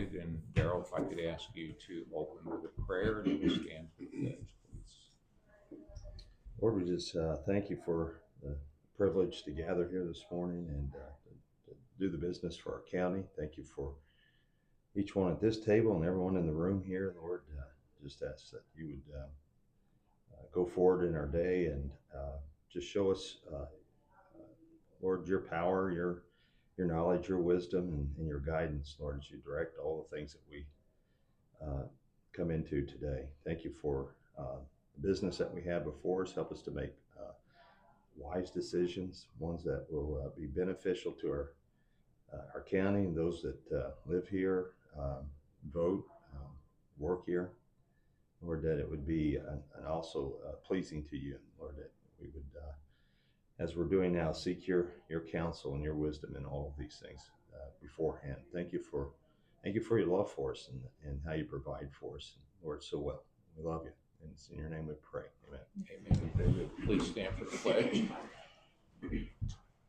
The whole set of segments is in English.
And Darrell, if I could ask you to open with a prayer and we'll stand for the pledge, please. Lord, we just thank you for the privilege to gather here this morning and to do the business for our county. Thank you for each one at this table and everyone in the room here. Lord, just ask that you would go forward in our day and just show us, Lord, your power, your knowledge, your wisdom, and your guidance, Lord, as you direct all the things that we come into today. Thank you for the business that we have before us. Help us to make wise decisions, ones that will be beneficial to our county and those that live here, vote, work here. Lord, that it would be and also pleasing to you, Lord, that we would, as we're doing now, seek your counsel and your wisdom in all of these things beforehand. Thank you for your love for us and how you provide for us, Lord, so well. We love you. And it's in your name we pray. Amen. Amen. Please stand for the pledge.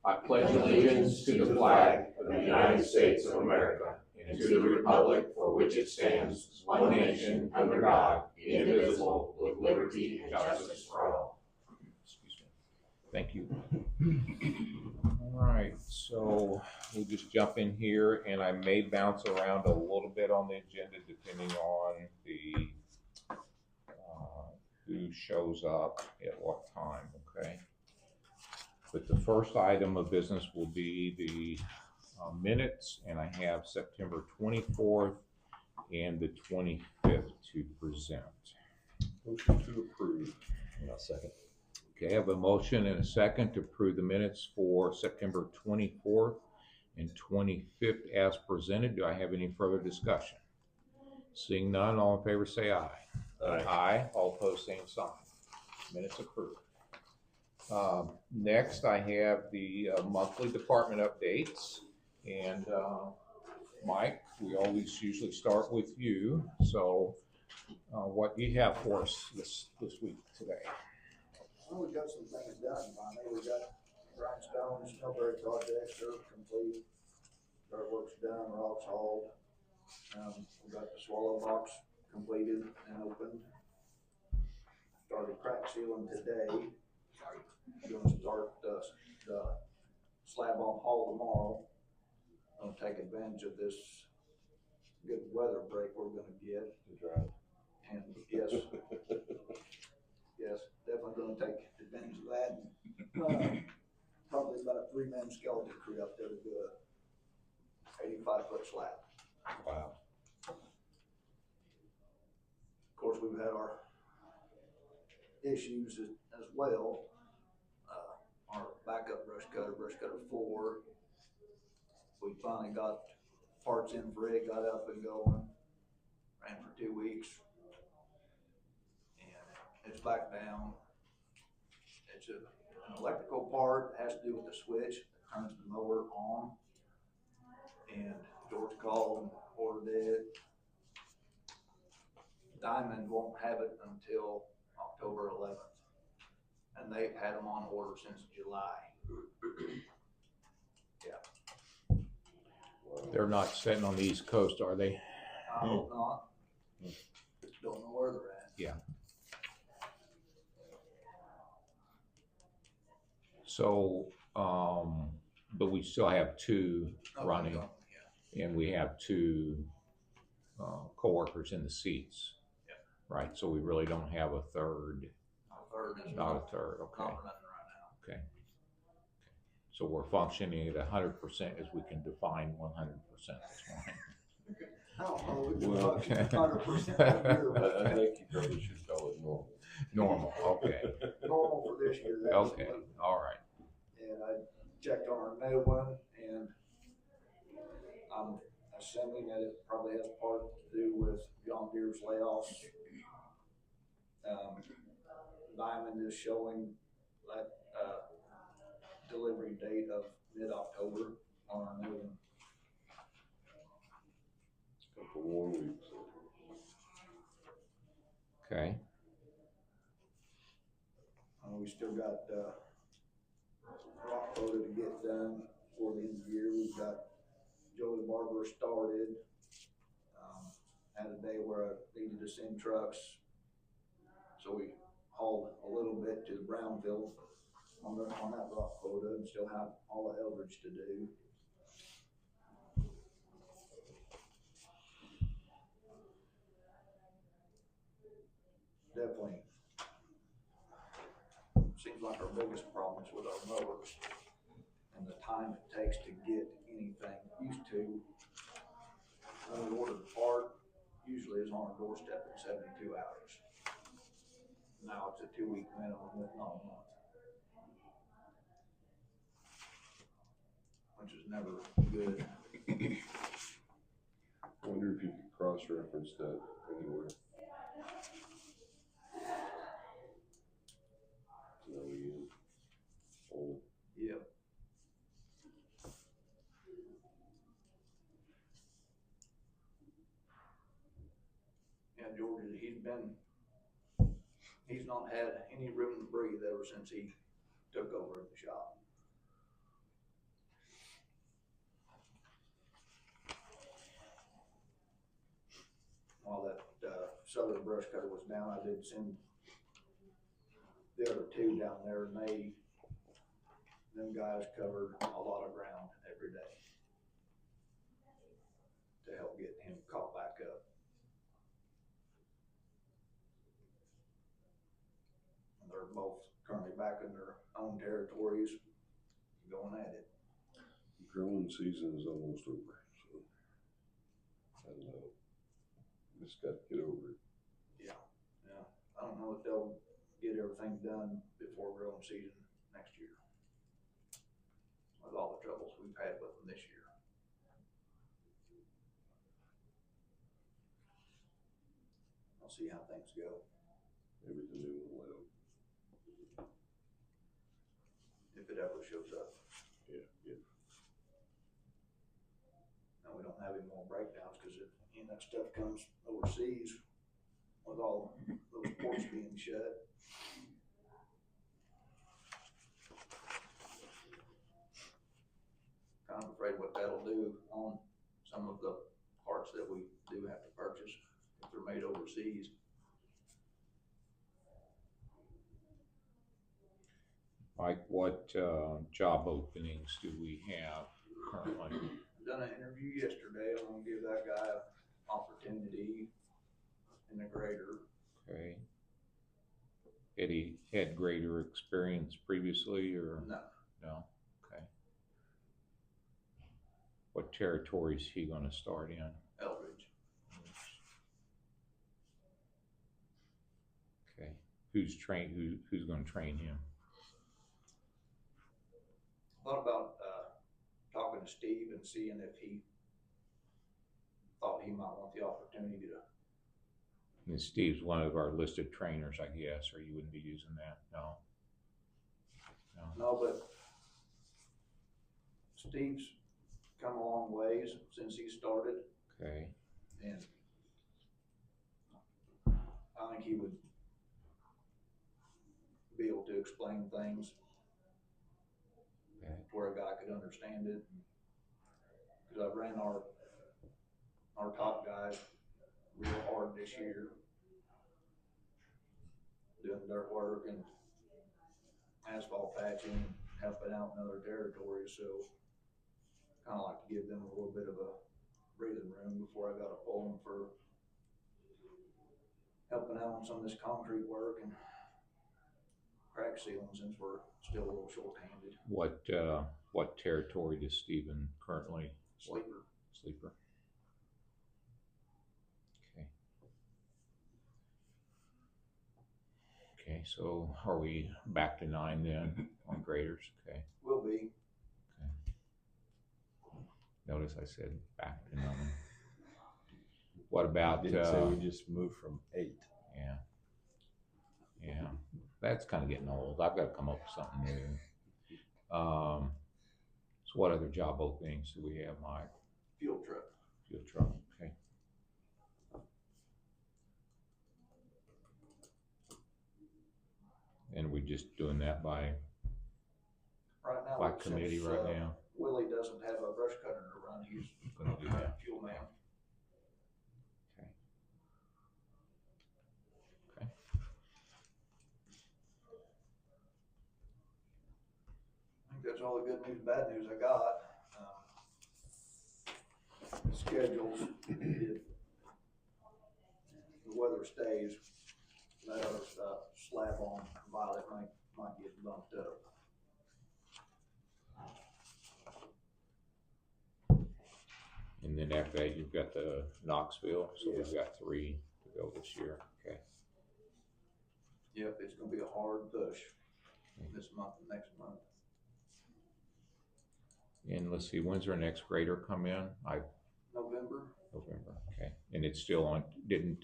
I pledge allegiance to the flag of the United States of America and to the republic for which it stands, one nation, under God, indivisible, with liberty and justice for all. Excuse me. Thank you. All right, so we'll just jump in here, and I may bounce around a little bit on the agenda depending on the who shows up at what time, okay? But the first item of business will be the minutes, and I have September 24th and the 25th to present. Motion to approve. I'll second. Okay, I have a motion and a second to approve the minutes for September 24th and 25th as presented. Do I have any further discussion? Seeing none, all in favor say aye. Aye. Aye. All opposed, same sign. Minutes approved. Next, I have the monthly department updates. And Mike, we always usually start with you. So what do you have for us this week today? Well, we got some things done, finally. We got grindstone, Silberberg projects are complete. Dirt work's done, rocks hauled. We got the swallow box completed and opened. Started crack sealing today. Gonna start the slab on haul tomorrow. Gonna take advantage of this good weather break we're gonna get. And yes, definitely gonna take advantage of that. Probably about a 3-man skeleton crew up there to do a 85-foot slab. Wow. Of course, we've had our issues as well. Our backup brush cutter 4. We finally got parts in for it, got up and going. Ran for 2 weeks. And it's back down. It's an electrical part, it has to do with the switch that turns the mower on. And George called and ordered it. Diamond won't have it until October 11th. And they've had them on order since July. Yeah. They're not sitting on the East Coast, are they? I hope not. Don't know where they're at. Yeah. So, but we still have 2 running, and we have 2 co-workers in the seats. Yeah. Right, so we really don't have a third. Not a third, okay. Not running right now. Okay. So we're functioning at 100% as we can define 100% this morning. I don't know, we can Well, function 100% a year, but I think you probably should call it normal. Normal, okay. normal for this year. Okay, all right. And I checked on our new one, and I'm assuming that it probably has part to do with John Deere's layoffs. Diamond is showing that delivery date of mid-October on our new one. Couple more weeks. Okay. We still got rock quota to get done before the end of the year. We've got Joey Barber started. had a day where I needed to send trucks, so we hauled a little bit to the brownfield on that rock quota, and still have all the Eldridge to do. Definitely seems like our biggest problem is with our mowers and the time it takes to get anything. Used to, when we ordered a part, usually it's on our doorstep in 72 hours. Now it's a 2-week minimum, if not a month, which is never good. I wonder if you could cross-reference that anywhere. O.E.M. Oh, Yep. Yeah, George, he's not had any room to breathe ever since he took over the shop. While that southern brush cutter was down, I did send the other two down there, and them guys covered a lot of ground every day to help get him caught back up. And they're both currently back in their own territories, going at it. the growing season is almost over, so I don't know. Just got to get over it. Yeah. I don't know if they'll get everything done before growing season next year, with all the troubles we've had with them this year. I'll see how things go. Maybe the new one will. If it ever shows up. Yeah. And we don't have any more breakdowns because that stuff comes overseas with all those ports being shut. Kind of afraid what that'll do on some of the parts that we do have to purchase if they're made overseas. Mike, what job openings do we have currently? Done an interview yesterday. I'm gonna give that guy an opportunity in the grader. Okay. Had he had greater experience previously or? No, No? Okay. What territory is he gonna start in? Eldridge. Okay. Who's gonna train him? Thought about talking to Steve and seeing if he thought he might want the opportunity to. And Steve's one of our listed trainers, I guess, or you wouldn't be using that? No? No, but Steve's come a long ways since he started, Okay. and I think he would be able to explain things Okay. to where a guy could understand it. Because I've ran our top guys real hard this year, doing dirt work and asphalt patching, helping out in other territories, so kind of like to give them a little bit of a breathing room before I gotta pull them for helping out on some of this concrete work and crack sealing, since we're still a little short-handed. What territory does Stephen currently work? Sleeper. Okay. Okay, so are we back to 9 then on graders? Okay. Will be. Notice I said back to 9. What about, Didn't say we just moved from 8. Yeah, that's kind of getting old. I've got to come up with something new. So what other job openings do we have, Mike? Field truck. Field truck, okay. And we're just doing that by Right now, committee since, right now? Willie doesn't have a brush cutter to run, he's Gonna do that. fuel man. Okay. that's all the good news, bad news I got. Schedules, if the weather stays, that other stuff, slab on Violet might get bumped up. And then after that, you've got the Knoxville, so we've got 3 to go this year, okay? Yep, it's gonna be a hard push this month and next month. And let's see, when's our next grader come in? November, November, okay. And it's still on, it's.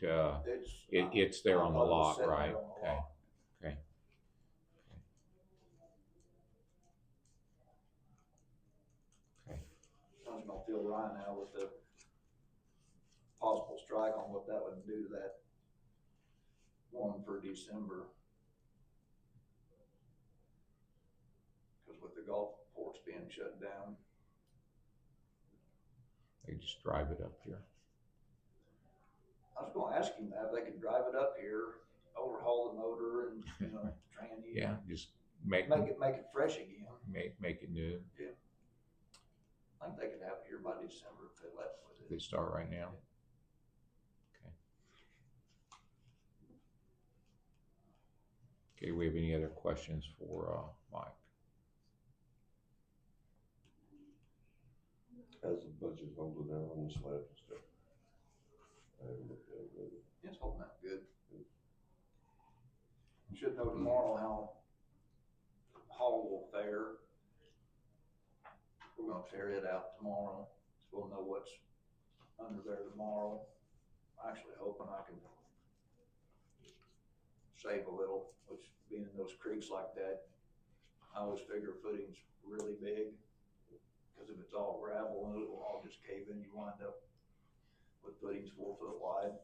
it's there on the I'll lot, just set it right? on the Okay, lot. okay. Okay, I was gonna feel right now with the possible strike on what that would do to that one for December. Cause with the golf course being shut down, they just drive it up here. I was gonna ask him that, if they could drive it up here, overhaul the motor and, tranny. Yeah, just make Make it fresh again. make it new. I think they could have it here by December if they left with They it. start right now. Okay, we have any other questions for Mike? How's the budget holding out on the slab and stuff? I haven't looked at it lately. It's holding out good. Should know tomorrow how Hall will fare. We're gonna tear it out tomorrow, so we'll know what's under there tomorrow. I'm actually hoping I can save a little, which being in those creeks like that, I always figure footing's really big. Cause if it's all gravel, it will all just cave in, you wind up with footings 4 foot wide.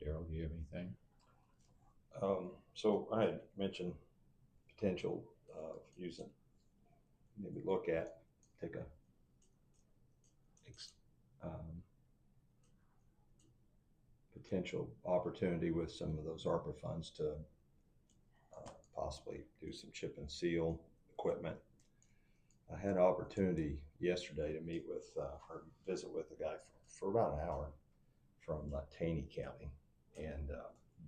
Darrell, do you have anything? So I had mentioned potential of using, maybe take a potential opportunity with some of those ARPA funds to possibly do some chip and seal equipment. I had an opportunity yesterday to meet with or visit with a guy for about an hour from Taney County, and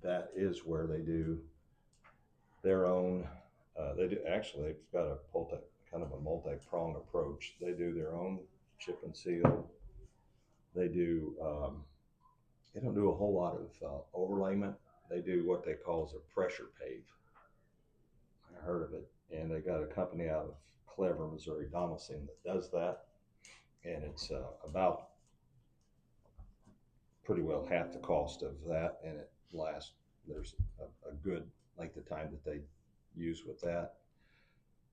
that is where they do their own. They've got a kind of a multi-pronged approach. They do their own chip and seal. They do. They don't do a whole lot of overlayment. They do what they call a pressure pave. I heard of it, and they got a company out of Clever, Missouri, Donaldson, that does that, and it's about pretty well half the cost of that, and it lasts. There's a good length of time that they use with that.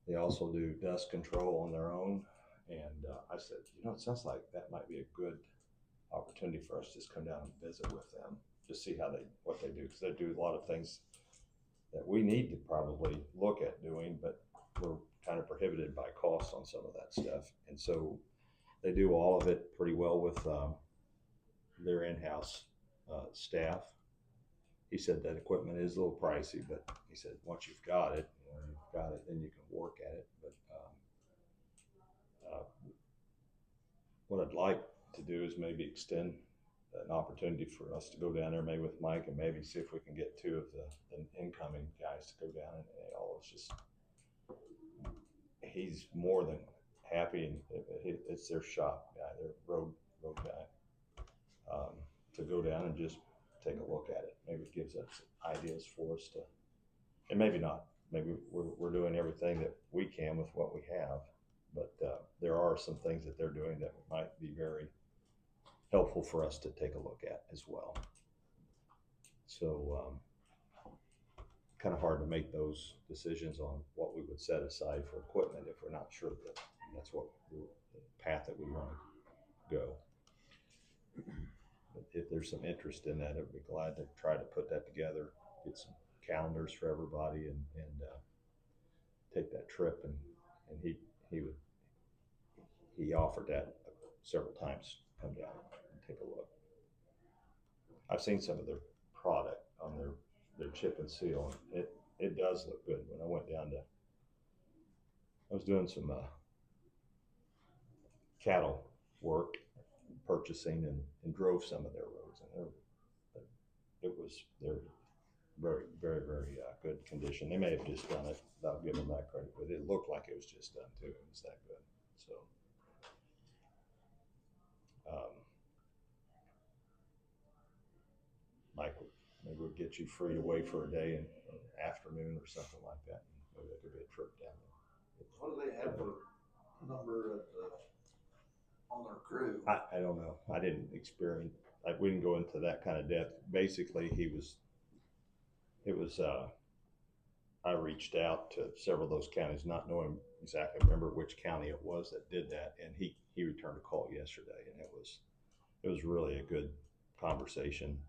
They also do dust control on their own, and I said, it sounds like that might be a good opportunity for us to just come down and visit with them, just see what they do, because they do a lot of things that we need to probably look at doing, but we're kind of prohibited by cost on some of that stuff. And so they do all of it pretty well with their in-house staff. He said that equipment is a little pricey, but he said once you've got it, then you can work at it. But what I'd like to do is maybe extend an opportunity for us to go down there, maybe with Mike, and maybe see if we can get 2 of the incoming guys to go down, and he's more than happy, and it's their shop guy, their road guy, to go down and just take a look at it. Maybe it gives us ideas for us to, and maybe not. Maybe we're doing everything that we can with what we have, but there are some things that they're doing that might be very helpful for us to take a look at as well. So kind of hard to make those decisions on what we would set aside for equipment if we're not sure that that's what the path that we want to go. But if there's some interest in that, I'd be glad to try to put that together, get some calendars for everybody, and take that trip, and he offered that several times. Come down and take a look. I've seen some of their product on their chip and seal. It does look good. When I went down I was doing some cattle work, purchasing, and drove some of their roads, and they're very, very, very good condition. They may have just done it without giving them that credit, but it looked like it was just done too. It was that good. So, Mike, maybe we'll get you free away for a day and afternoon or something like that. Maybe that could be a trip down there. What do they have for number on their crew? I don't know. I didn't experience. We didn't go into that kind of depth. Basically, I reached out to several of those counties, not knowing exactly, remember which county it was that did that, and he returned a call yesterday, and it was really a good conversation.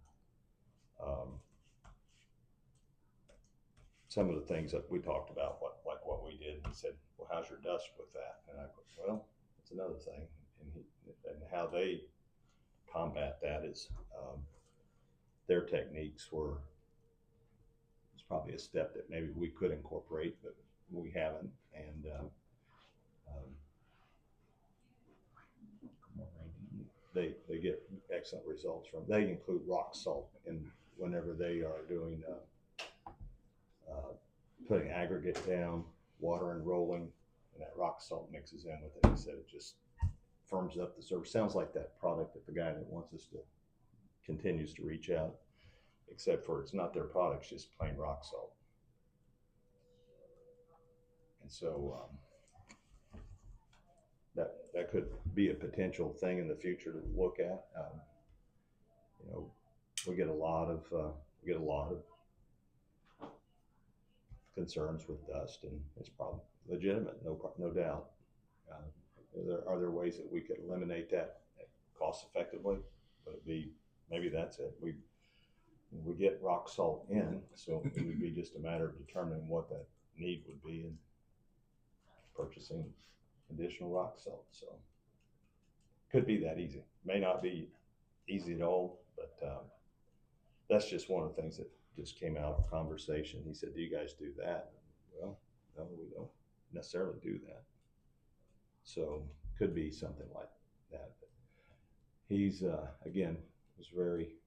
Some of the things that we talked about, like what we did, he said, "Well, how's your dust with that?" And I go, "Well, it's another thing." And how they combat that is their techniques it's probably a step that maybe we could incorporate, but we haven't. And they get excellent results from. They include rock salt in whenever they are doing putting aggregate down, water and rolling, and that rock salt mixes in with it. He said it just firms up the surface. Sounds like that product that the guy that wants us to continues to reach out, except for it's not their product, it's just plain rock salt. And so that could be a potential thing in the future to look at. We get a lot of concerns with dust, and it's probably legitimate, no doubt. Are there ways that we could eliminate that cost effectively? Would it be, maybe that's it. We get rock salt in, so it would be just a matter of determining what that need would be and purchasing additional rock salt. So could be that easy. May not be easy at all, but that's just one of the things that just came out of conversation. He said, "Do you guys do that?" Well, no, we don't necessarily do that. So could be something like that. But he's again was very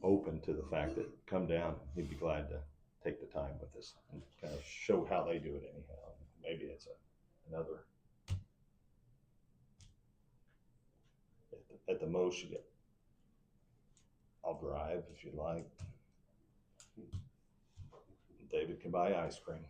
open to the fact that come down, he'd be glad to take the time with us and kind of show how they do it anyhow. Maybe it's another at the most you get. I'll drive if you like. David can buy ice cream.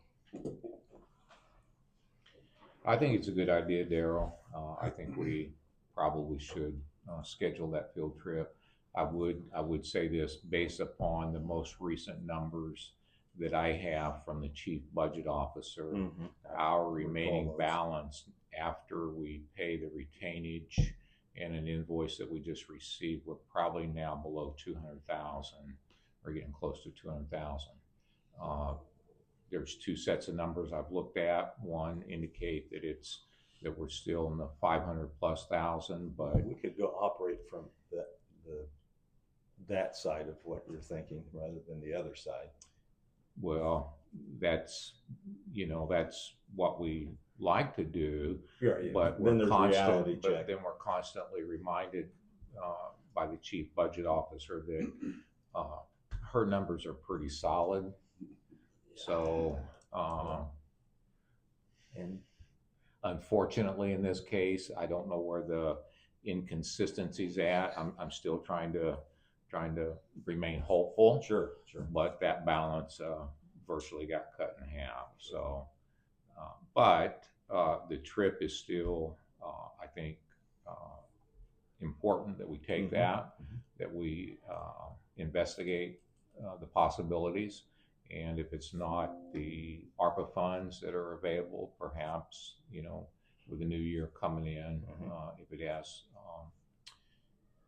I think it's a good idea, Darrell. I think we probably should schedule that field trip. I would say this based upon the most recent numbers that I have from the chief budget officer. Mm-hmm. Our remaining balance after we pay the retainage and an invoice that we just received, we're probably now below 200,000. We're getting close to 200,000. There's two sets of numbers I've looked at. One indicate that we're still in the 500,000+, but we could go operate from that side of what you're thinking rather than the other side. Well, that's what we like to do, Yeah. But then there's reality check. But then we're constantly reminded by the chief budget officer that her numbers are pretty solid. So, and unfortunately, in this case, I don't know where the inconsistency's at. I'm still trying to remain hopeful. Sure. But that balance virtually got cut in half. So, but the trip is still, I think, important that we take that we investigate the possibilities. And if it's not the ARPA funds that are available, perhaps, with the new year coming in, if it has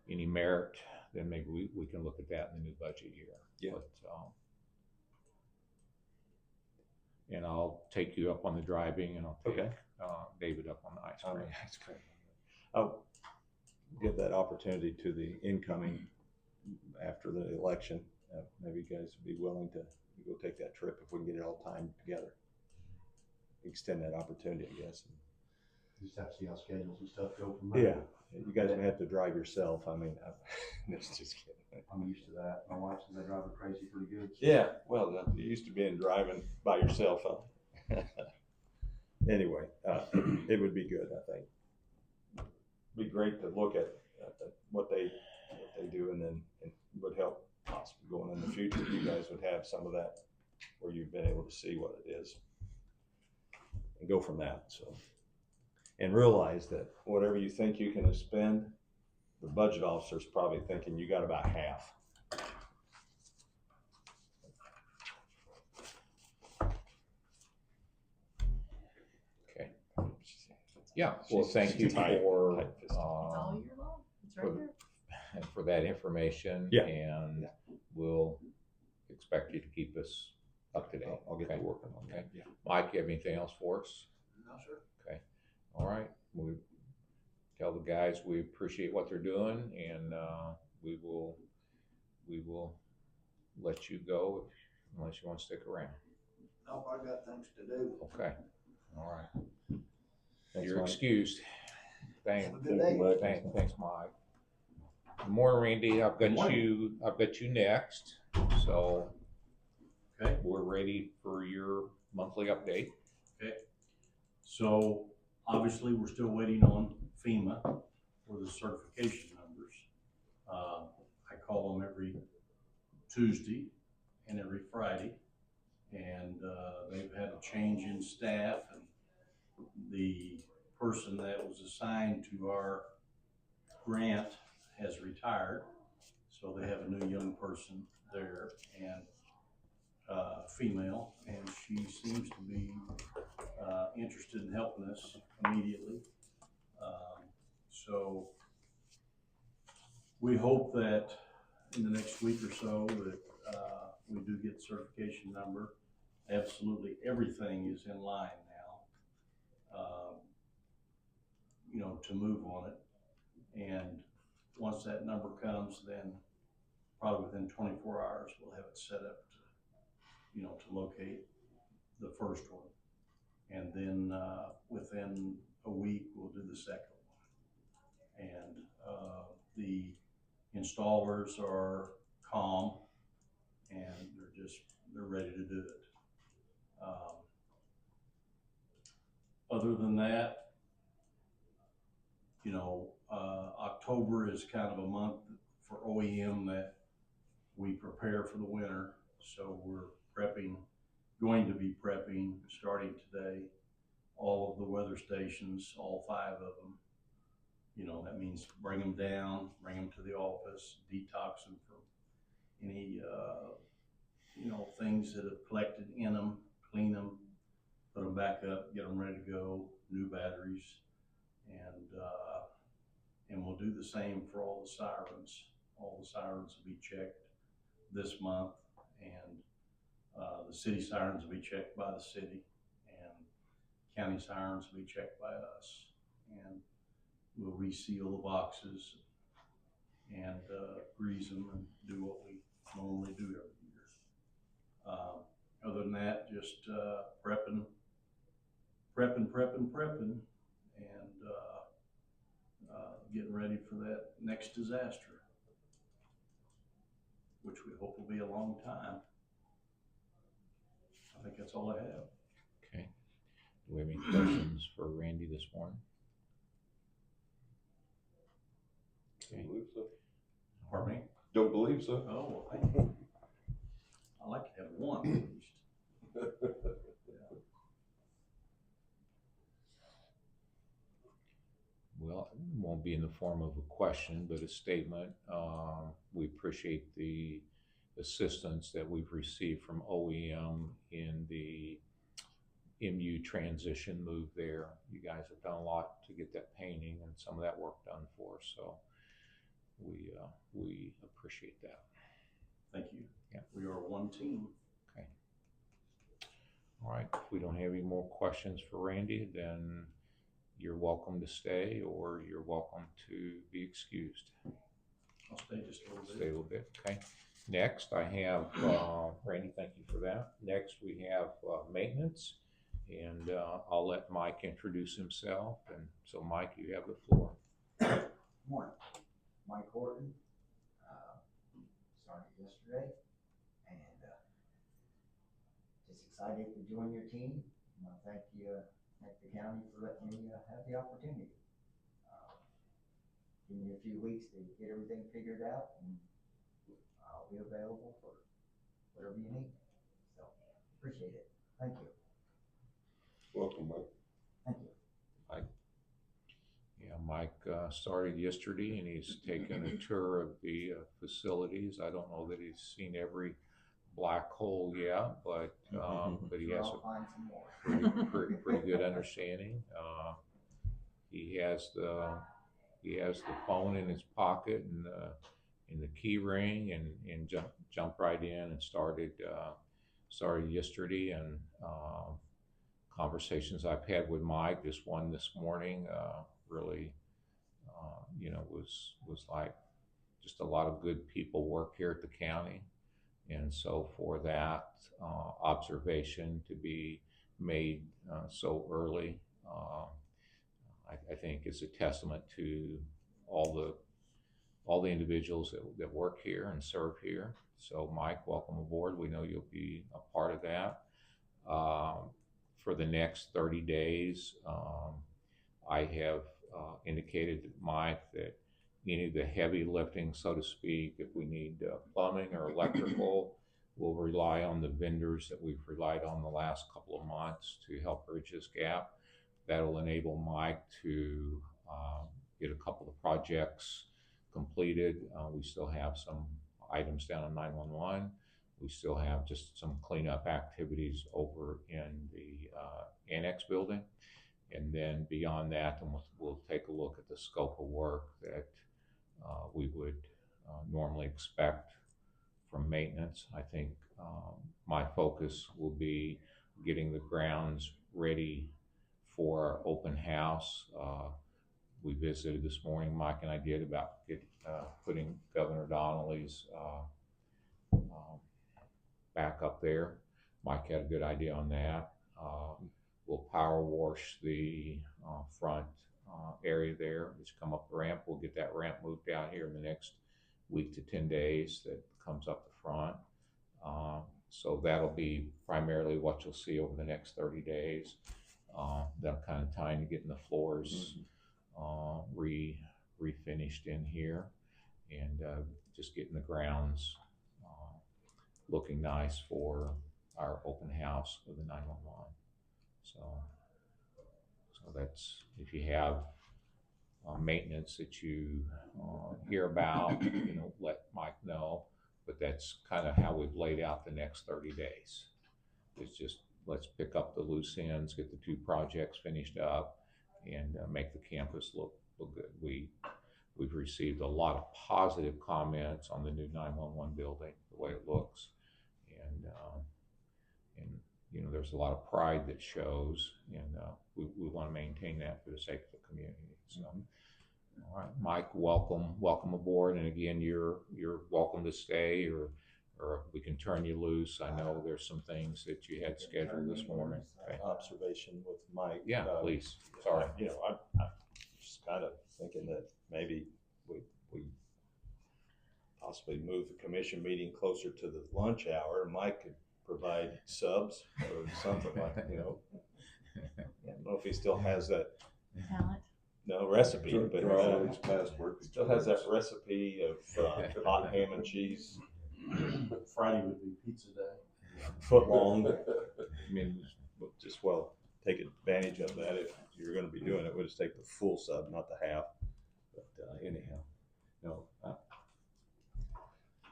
any merit, then maybe we can look at that in the new budget year. Yeah. But and I'll take you up on the driving, and I'll take Okay. David up on the ice cream. That's great. I'll give that opportunity to the incoming after the election. Maybe you guys would be willing to go take that trip if we can get it all timed together. Extend that opportunity, I guess. Just have to see how schedules and stuff go from there. Yeah, you guys don't have to drive yourself. I mean, that's just kidding. I'm used to that. My wife says I drive her crazy pretty good. Yeah, well, you're used to being driving by yourself, huh? Anyway, it would be good, I think. Be great to look at what they do, and then it would help possibly going in the future. You guys would have some of that where you've been able to see what it is and go from that. So, and realize that whatever you think you can spend, the budget officer's probably thinking you got about half. Okay. Yeah, well, thank you Tight for, fist. It's all year long. It's right there. for that information. Yeah. And Yeah. we'll expect you to keep us up to date. I'll get to Okay. working on that. Okay. Yeah. Mike, you have anything else for us? No, sir. Okay, all right, we tell the guys we appreciate what they're doing, and we will let you go unless you want to stick around. Nope, I got things to do. Okay, all right, Thanks, you're Mike. excused. Have a good day. Thanks, Mike. Good morning, Randy. I've got morning. you next, so Okay. we're ready for your monthly update. So obviously, we're still waiting on FEMA for the certification numbers. I call them every Tuesday and every Friday. And they've had a change in staff, and the person that was assigned to our grant has retired. So they have a new young person there, and female, and she seems to be interested in helping us immediately. So we hope that in the next week or so that we do get the certification number. Absolutely everything is in line now, to move on it. And once that number comes, then probably within 24 hours, we'll have it set up to locate the first one. And then within a week, we'll do the second one. And the installers are calm, and they're ready to do it. Other than that, October is kind of a month for O.E.M that we prepare for the winter. So we're going to be prepping starting today, all of the weather stations, all 5 of them. That means bring them down, bring them to the office, detox them from any, things that have collected in them, clean them, put them back up, get them ready to go, new batteries. And we'll do the same for all the sirens. All the sirens will be checked this month, and the city sirens will be checked by the city, and county sirens will be checked by us. And we'll reseal the boxes and grease them and do what we normally do every year. Other than that, just prepping, and getting ready for that next disaster, which we hope will be a long time. I think that's all I have. Okay. Do we have any questions for Randy this morning? Okay. Don't believe so. Pardon me? Don't believe so. Oh, well, thank you. I like to have one at least. Well, it won't be in the form of a question, but a statement. We appreciate the assistance that we've received from O.E.M in the MU transition move there. You guys have done a lot to get that painting and some of that work done for us, so we appreciate that. Thank you. Yeah. We are one team. Okay. All right, if we don't have any more questions for Randy, then you're welcome to stay or you're welcome to be excused. I'll stay just a little Stay a bit. little bit, okay? Next, I have, Randy, thank you for that. Next, we have maintenance, and I'll let Mike introduce himself. And so, Mike, you have the floor. Morning, Mike Horton, started yesterday, and just excited to join your team. I want to thank you, thank the county for letting me have the opportunity. Give me a few weeks to get everything figured out, and I'll be available for whatever you need. So, appreciate it. Thank you. Welcome, Mike. Thank you. Yeah, Mike started yesterday, and he's taken a tour of the facilities. I don't know that he's seen every black hole yet, but he has I'll find some more. pretty good understanding. He has the phone in his pocket and the key ring, and jumped right in and started yesterday. And conversations I've had with Mike, just one this morning, really, was like just a lot of good people work here at the county. And so for that observation to be made so early, I think is a testament to all the individuals that work here and serve here. So Mike, welcome aboard. We know you'll be a part of that. For the next 30 days, I have indicated to Mike that any of the heavy lifting, so to speak, if we need plumbing or electrical, we'll rely on the vendors that we've relied on the last couple of months to help bridge this gap. That'll enable Mike to get a couple of projects completed. We still have some items down in 911. We still have just some cleanup activities over in the annex building. And then beyond that, then we'll take a look at the scope of work that we would normally expect from maintenance. I think my focus will be getting the grounds ready for our open house. We visited this morning, Mike and I did, about putting Governor Donnelly's back up there. Mike had a good idea on that. We'll power wash the front area there. Just come up the ramp. We'll get that ramp moved out here in the next week to 10 days. That comes up the front. So that'll be primarily what you'll see over the next 30 days. That kind of time to getting the floors refinished in here, and just getting the grounds looking nice for our open house with the 911. So that's, if you have maintenance that you hear about, let Mike know. But that's kind of how we've laid out the next 30 days. It's just, let's pick up the loose ends, get the 2 projects finished up, and make the campus look good. We've received a lot of positive comments on the new 911 building, the way it looks, and there's a lot of pride that shows, and we want to maintain that for the sake of the community. So, all right, Mike, welcome aboard, and again, you're welcome to stay, or we can turn you loose. I know there's some things that you had scheduled this morning. Okay. Observation with Mike. Yeah, please. Sorry. I'm just kind of thinking that maybe we possibly move the commission meeting closer to the lunch hour. Mike could provide subs or something like that, I don't know if he still has that recipe, but Draw his password. still has that recipe of hot ham and cheese, Friday would be pizza day. foot long. I mean, just take advantage of that if you're going to be doing it. We'll just take the full sub, not the half. But anyhow,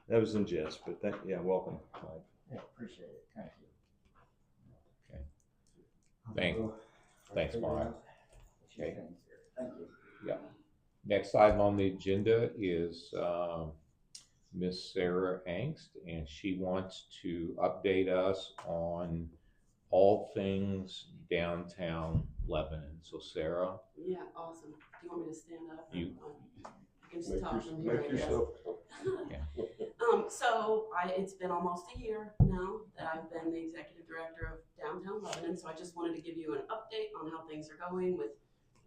that was in jest. But welcome, Mike. Yeah, appreciate it. Thank you. Okay. Thanks, Mike. Okay. Thank you. Yeah. Next item on the agenda is Miss Sarah Angst, and she wants to update us on all things downtown Lebanon. So Sarah, Yeah, awesome. Do you want me to stand up? You- I can just talk from here, Make I guess. yourself. So it's been almost a year now that I've been the executive director of Downtown Lebanon. So I just wanted to give you an update on how things are going with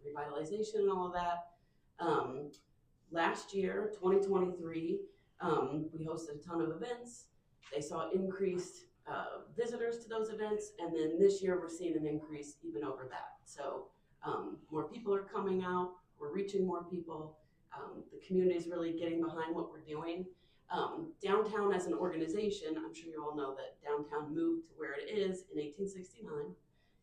revitalization and all of that. Last year, 2023, we hosted a ton of events. They saw increased visitors to those events, and then this year we're seeing an increase even over that. So more people are coming out, we're reaching more people. The community is really getting behind what we're doing. Downtown as an organization, I'm sure you all know that downtown moved to where it is in 1869.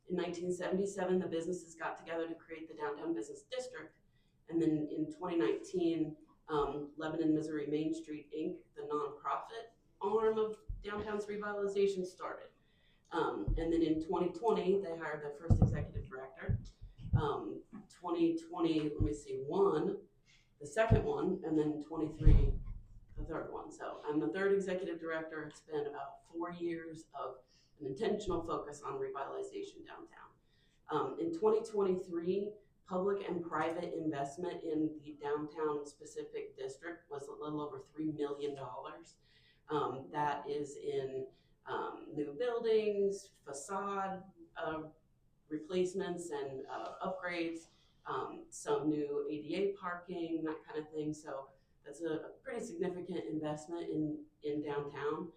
In 1977, the businesses got together to create the Downtown Business District. And then in 2019, Lebanon, Missouri Main Street, Inc., the nonprofit arm of downtown's revitalization started. And then in 2020, they hired their first executive director. 2021, the second one, and then 23, the third one. So I'm the third executive director. It's been about 4 years of an intentional focus on revitalization downtown. In 2023, public and private investment in the downtown specific district was a little over $3 million. That is in new buildings, facade replacements and upgrades, some new ADA parking, that kind of thing. So that's a pretty significant investment in downtown.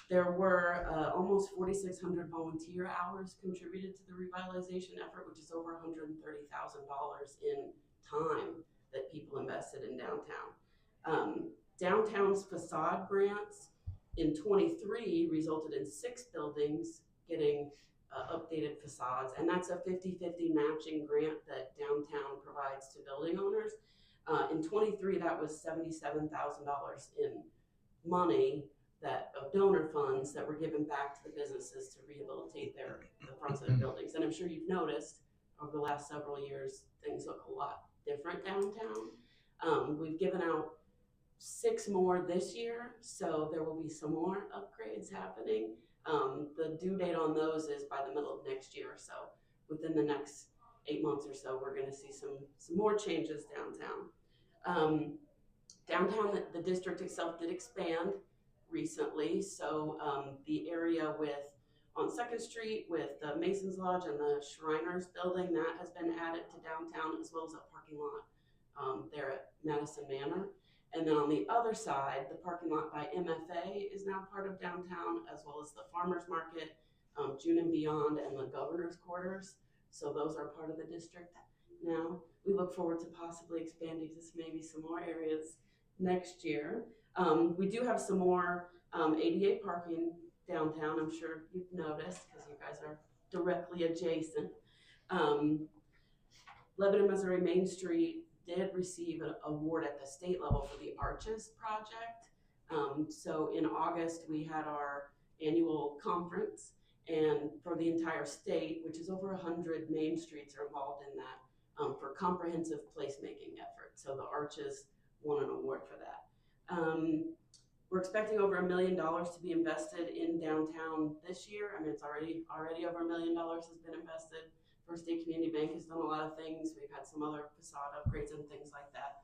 There were almost 4,600 volunteer hours contributed to the revitalization effort, which is over $130,000 in time that people invested in downtown. Downtown's facade grants in 23 resulted in 6 buildings getting updated facades, and that's a 50-50 matching grant that downtown provides to building owners. In 23, that was $77,000 in money of donor funds that were given back to the businesses to rehabilitate the fronts of their buildings. And I'm sure you've noticed over the last several years, things look a lot different downtown. We've given out 6 more this year, so there will be some more upgrades happening. The due date on those is by the middle of next year, so within the next 8 months or so, we're going to see some more changes downtown. Downtown, the district itself did expand recently, so the area on 2nd Street with the Mason's Lodge and the Shriners building, that has been added to downtown, as well as a parking lot there at Madison Manor. And then on the other side, the parking lot by MFA is now part of downtown, as well as the Farmers Market, June and Beyond, and the Governor's Quarters. So those are part of the district now. We look forward to possibly expanding to maybe some more areas next year. We do have some more ADA parking downtown. I'm sure you've noticed because you guys are directly adjacent. Lebanon, Missouri Main Street did receive an award at the state level for the Arches project. So in August, we had our annual conference, and for the entire state, which is over 100 main streets are involved in that, for comprehensive placemaking effort. So the Arches won an award for that. We're expecting over $1 million to be invested in downtown this year. I mean, it's already over $1 million has been invested. First State Community Bank has done a lot of things. We've had some other facade upgrades and things like that.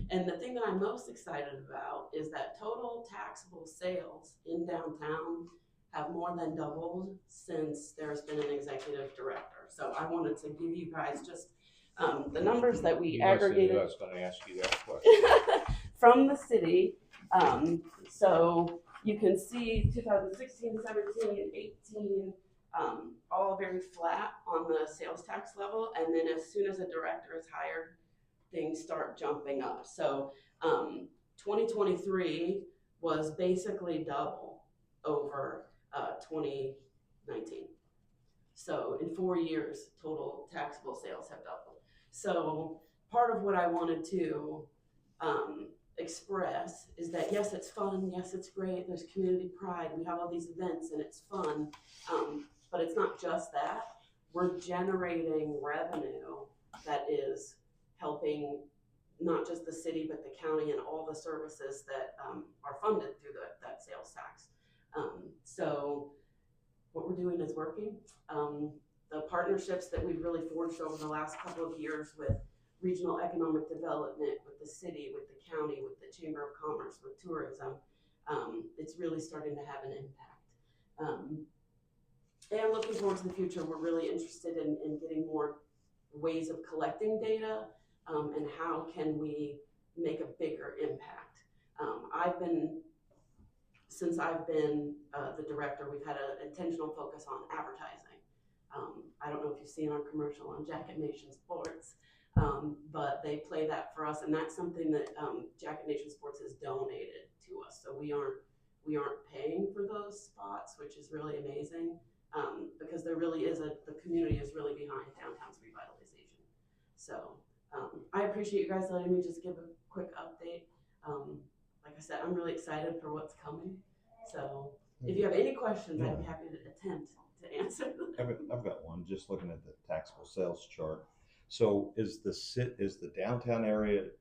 And the thing that I'm most excited about is that total taxable sales in downtown have more than doubled since there's been an executive director. So I wanted to give you guys just the numbers that we aggregated. I was going to ask you that question. From the city. So you can see 2016, 17, 18, all very flat on the sales tax level. And then as soon as a director is hired, things start jumping up. So 2023 was basically double over 2019. So in 4 years, total taxable sales have doubled. So part of what I wanted to express is that yes, it's fun, yes, it's great, there's community pride, we have all these events and it's fun, but it's not just that. We're generating revenue that is helping not just the city, but the county and all the services that are funded through that sales tax. So what we're doing is working. The partnerships that we've really forged over the last couple of years with regional economic development, with the city, with the county, with the Chamber of Commerce, with tourism, it's really starting to have an impact. And looking forward to the future, we're really interested in getting more ways of collecting data, and how can we make a bigger impact. Since I've been the director, we've had an intentional focus on advertising. I don't know if you've seen our commercial on Jacket Nation Sports, but they play that for us, and that's something that Jacket Nation Sports has donated to us. So we aren't paying for those spots, which is really amazing, because there really is the community is really behind downtown's revitalization. So I appreciate you guys letting me just give a quick update. Like I said, I'm really excited for what's coming. So if you have any questions, I'd be happy to attempt to answer them. I've got one, just looking at the taxable sales chart. So is the downtown area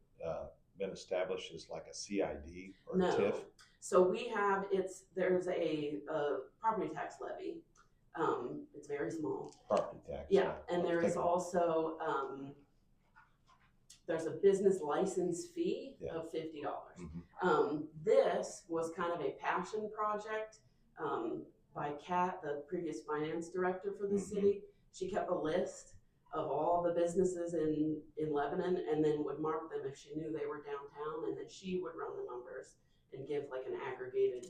been established as like a CID or No. TIF? So we have, there's a property tax levy. It's very small. Property tax. Yeah, and there is also, there's a business license fee of $50. This was kind of a passion project by Kat, the previous finance director for the city. She kept a list of all the businesses in Lebanon and then would mark them if she knew they were downtown, and then she would run the numbers and give like an aggregated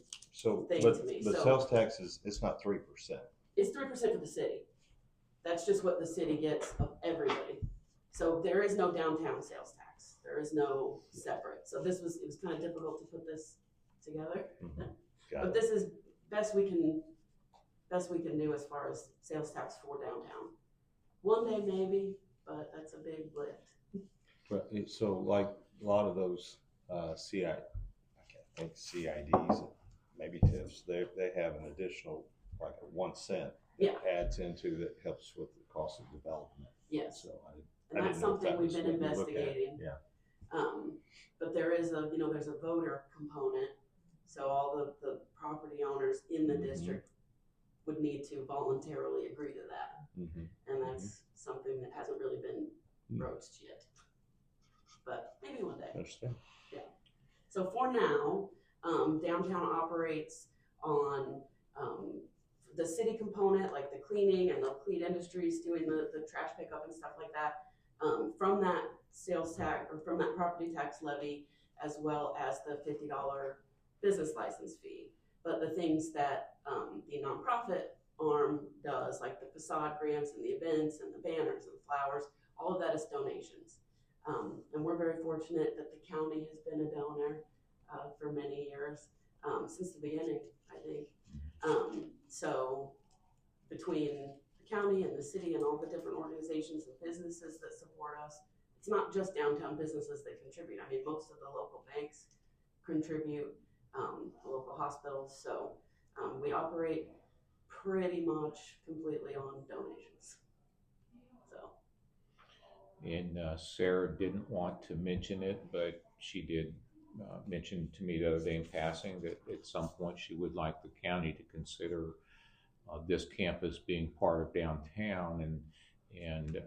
thing to me. But so sales tax it's not 3%. It's 3% for the city. That's just what the city gets of everybody. So there is no downtown sales tax. There is no separate. So it was kind of difficult to put this together. But this is best we can do as far as sales tax for downtown. One day maybe, but that's a big lift. But so like a lot of those CIDs, maybe TIFs, they have an additional like a 1 cent that adds into that helps with the cost of development. Yes. So and that's something we've been investigating. Yeah. But there is there's a voter component. So all the property owners in the district would need to voluntarily agree to that. And that's something that hasn't really been broached yet. But maybe one day. Understand. Yeah. So for now, downtown operates on the city component, like the cleaning and the Laclede Industries doing the trash pickup and stuff like that, from that sales tax or from that property tax levy, as well as the $50 business license fee. But the things that the nonprofit arm does, like the facade grants and the events and the banners and the flowers, all of that is donations. And we're very fortunate that the county has been a donor for many years, since the beginning, I think. So between the county and the city and all the different organizations and businesses that support us, it's not just downtown businesses that contribute. I mean, most of the local banks contribute, the local hospitals. So we operate pretty much completely on donations. So. And Sarah didn't want to mention it, but she did mention to me the other day in passing that at some point she would like the county to consider this campus being part of downtown, and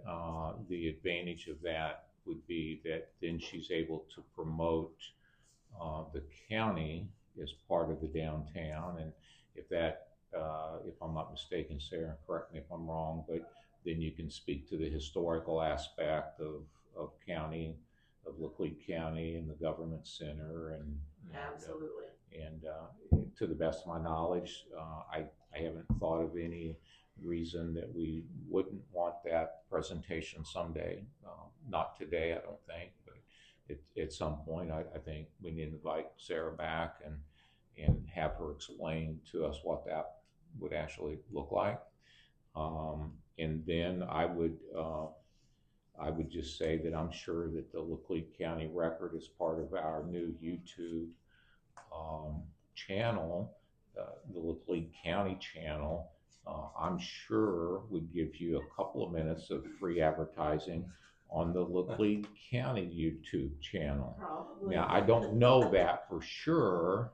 the advantage of that would be that then she's able to promote the county as part of the downtown. And if that, if I'm not mistaken, Sarah, correct me if I'm wrong, but then you can speak to the historical aspect of county, of Laclede County and the government center, and absolutely. And to the best of my knowledge, I haven't thought of any reason that we wouldn't want that presentation someday. Not today, I don't think, but at some point, I think we need to invite Sarah back and have her explain to us what that would actually look like. And then I would just say that I'm sure that the Laclede County Record is part of our new YouTube channel, the Laclede County channel. I'm sure would give you a couple of minutes of free advertising on the Laclede County YouTube channel. Probably. Now, I don't know that for sure,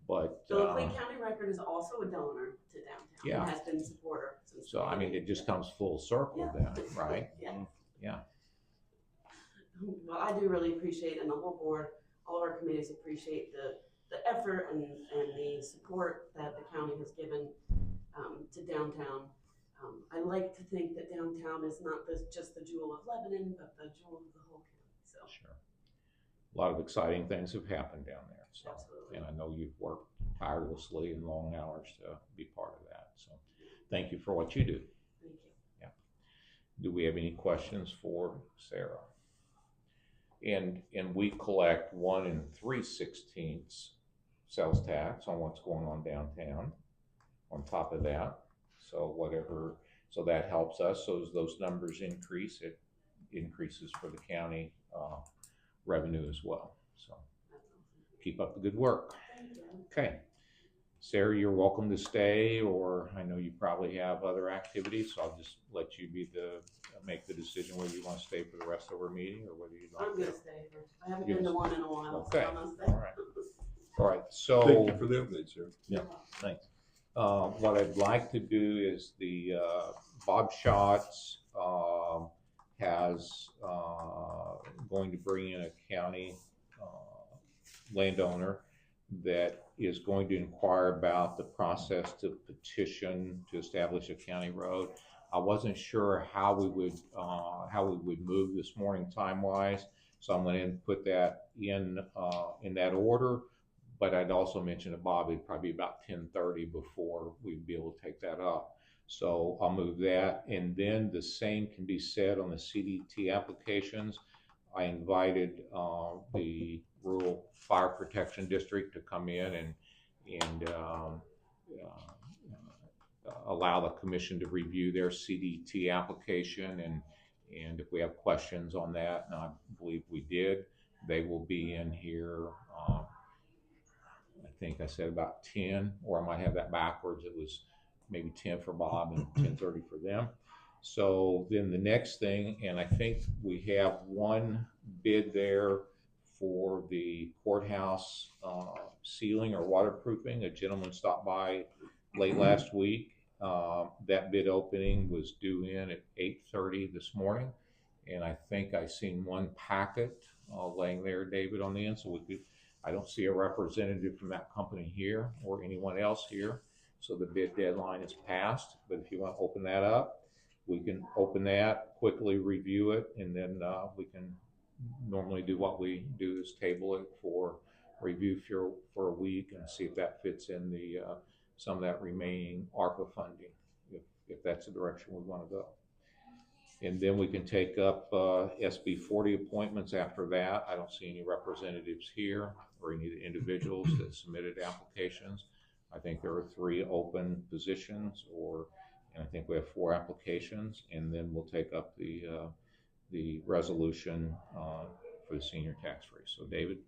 But, The Laclede County Record is also a donor to downtown. Yeah. And has been a supporter since. so, I mean, it just comes full circle then, right? Yeah. Yeah. Well, I do really appreciate, and the whole board, all of our committees appreciate the effort and the support that the county has given to downtown. I like to think that downtown is not just the jewel of Lebanon, but the jewel of the whole county. So Sure. A lot of exciting things have happened down there. So, absolutely. and I know you've worked tirelessly and long hours to be part of that. So thank you for what you do. Thank you. Yeah. Do we have any questions for Sarah? And we collect 1 3/16 sales tax on what's going on downtown on top of that. So that helps us. So as those numbers increase, it increases for the county revenue as well. So keep up the good work. Thank you. Okay. Sarah, you're welcome to stay, or I know you probably have other activities, so I'll just let you make the decision whether you want to stay for the rest of our meeting or whether you'd like I'm to. gonna stay. I haven't been to one in a while, Okay. so I'm gonna stay. All right. All right. So Thank you for the update, sir. Yeah, thanks. What I'd like to do is the Bob Schatz has going to bring in a county landowner that is going to inquire about the process to petition to establish a county road. I wasn't sure how we would move this morning time-wise, so I'm going to put that in that order. But I'd also mentioned to Bob it'd probably be about 10:30 before we'd be able to take that up. So I'll move that, and then the same can be said on the CDT applications. I invited the Rural Fire Protection District to come in and allow the commission to review their CDT application, and if we have questions on that, and I believe we did, they will be in here. I think I said about 10, or I might have that backwards. It was maybe 10 for Bob and 10:30 for them. So then the next thing, and I think we have one bid there for the courthouse ceiling or waterproofing. A gentleman stopped by late last week. That bid opening was due in at 8:30 this morning, and I think I seen one packet laying there, David, on the end, so I don't see a representative from that company here or anyone else here, so the bid deadline is passed. But if you want to open that up, we can open that, quickly review it, and then we can normally do what we do is table it for review for a week and see if that fits in the some of that remaining ARPA funding, if that's the direction we want to go. And then we can take up SB 40 appointments after that. I don't see any representatives here or any of the individuals that submitted applications. I think there are 3 open positions, and I think we have 4 applications, and then we'll take up the resolution for the senior tax rate. So David?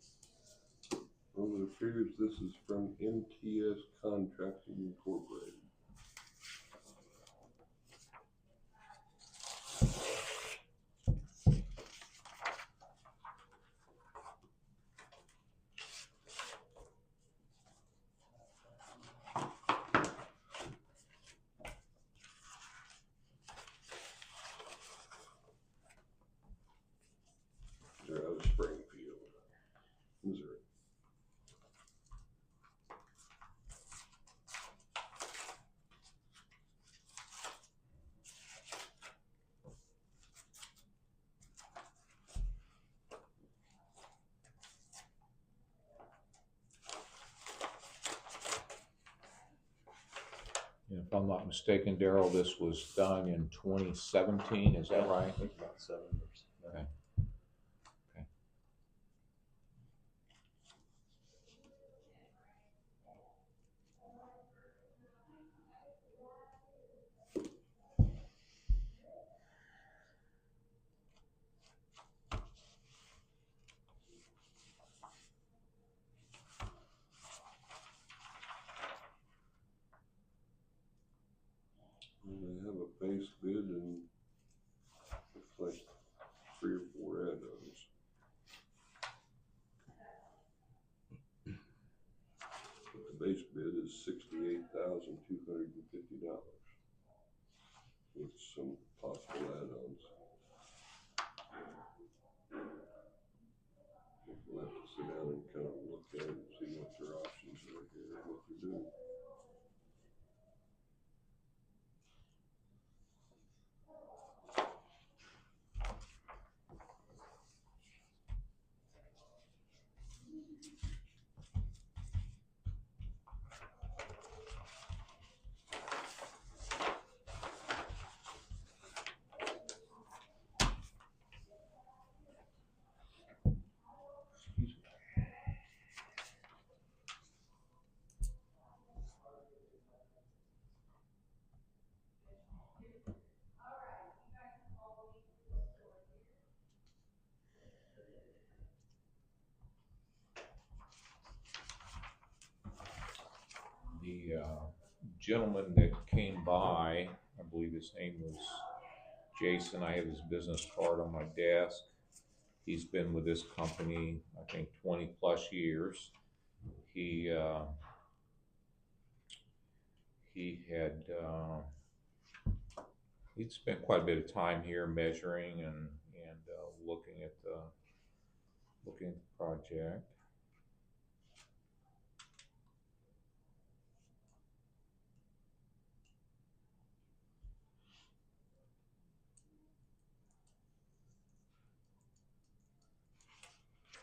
Well, it appears this is from MTS Contracting Incorporated. They're out of Springfield, Missouri. And if I'm not mistaken, Darrell, this was done in 2017, is that right? I think about 7 years. Okay. Okay. They have a base bid and looks like base bid is $68,250 with some possible add-ons. We'll have to sit down and kind of look at it and see what their options are here, and what they're doing. The gentleman that came by, I believe his name was Jason. I have his business card on my desk. He's been with this company, I think, 20 plus years. He he'd spent quite a bit of time here measuring and looking at the project.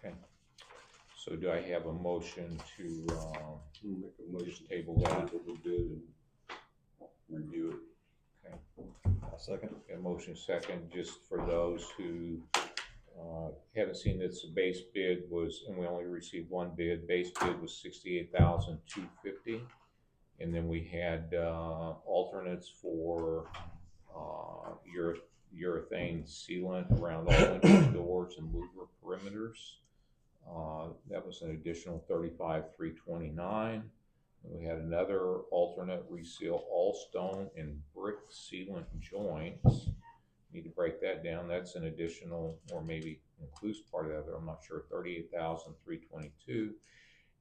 Okay, so do I have a motion to Make a motion just table that? Table the bid and review it. Okay, I'll second. a motion second, just for those who haven't seen this, the base bid was, and we only received one bid, base bid was $68,250. And then we had alternates for urethane sealant around all windows, doors, and louver perimeters. That was an additional $35,329. We had another alternate reseal all stone and brick sealant joints. Need to break that down. That's an additional, or maybe includes part of the other, I'm not sure, $38,322.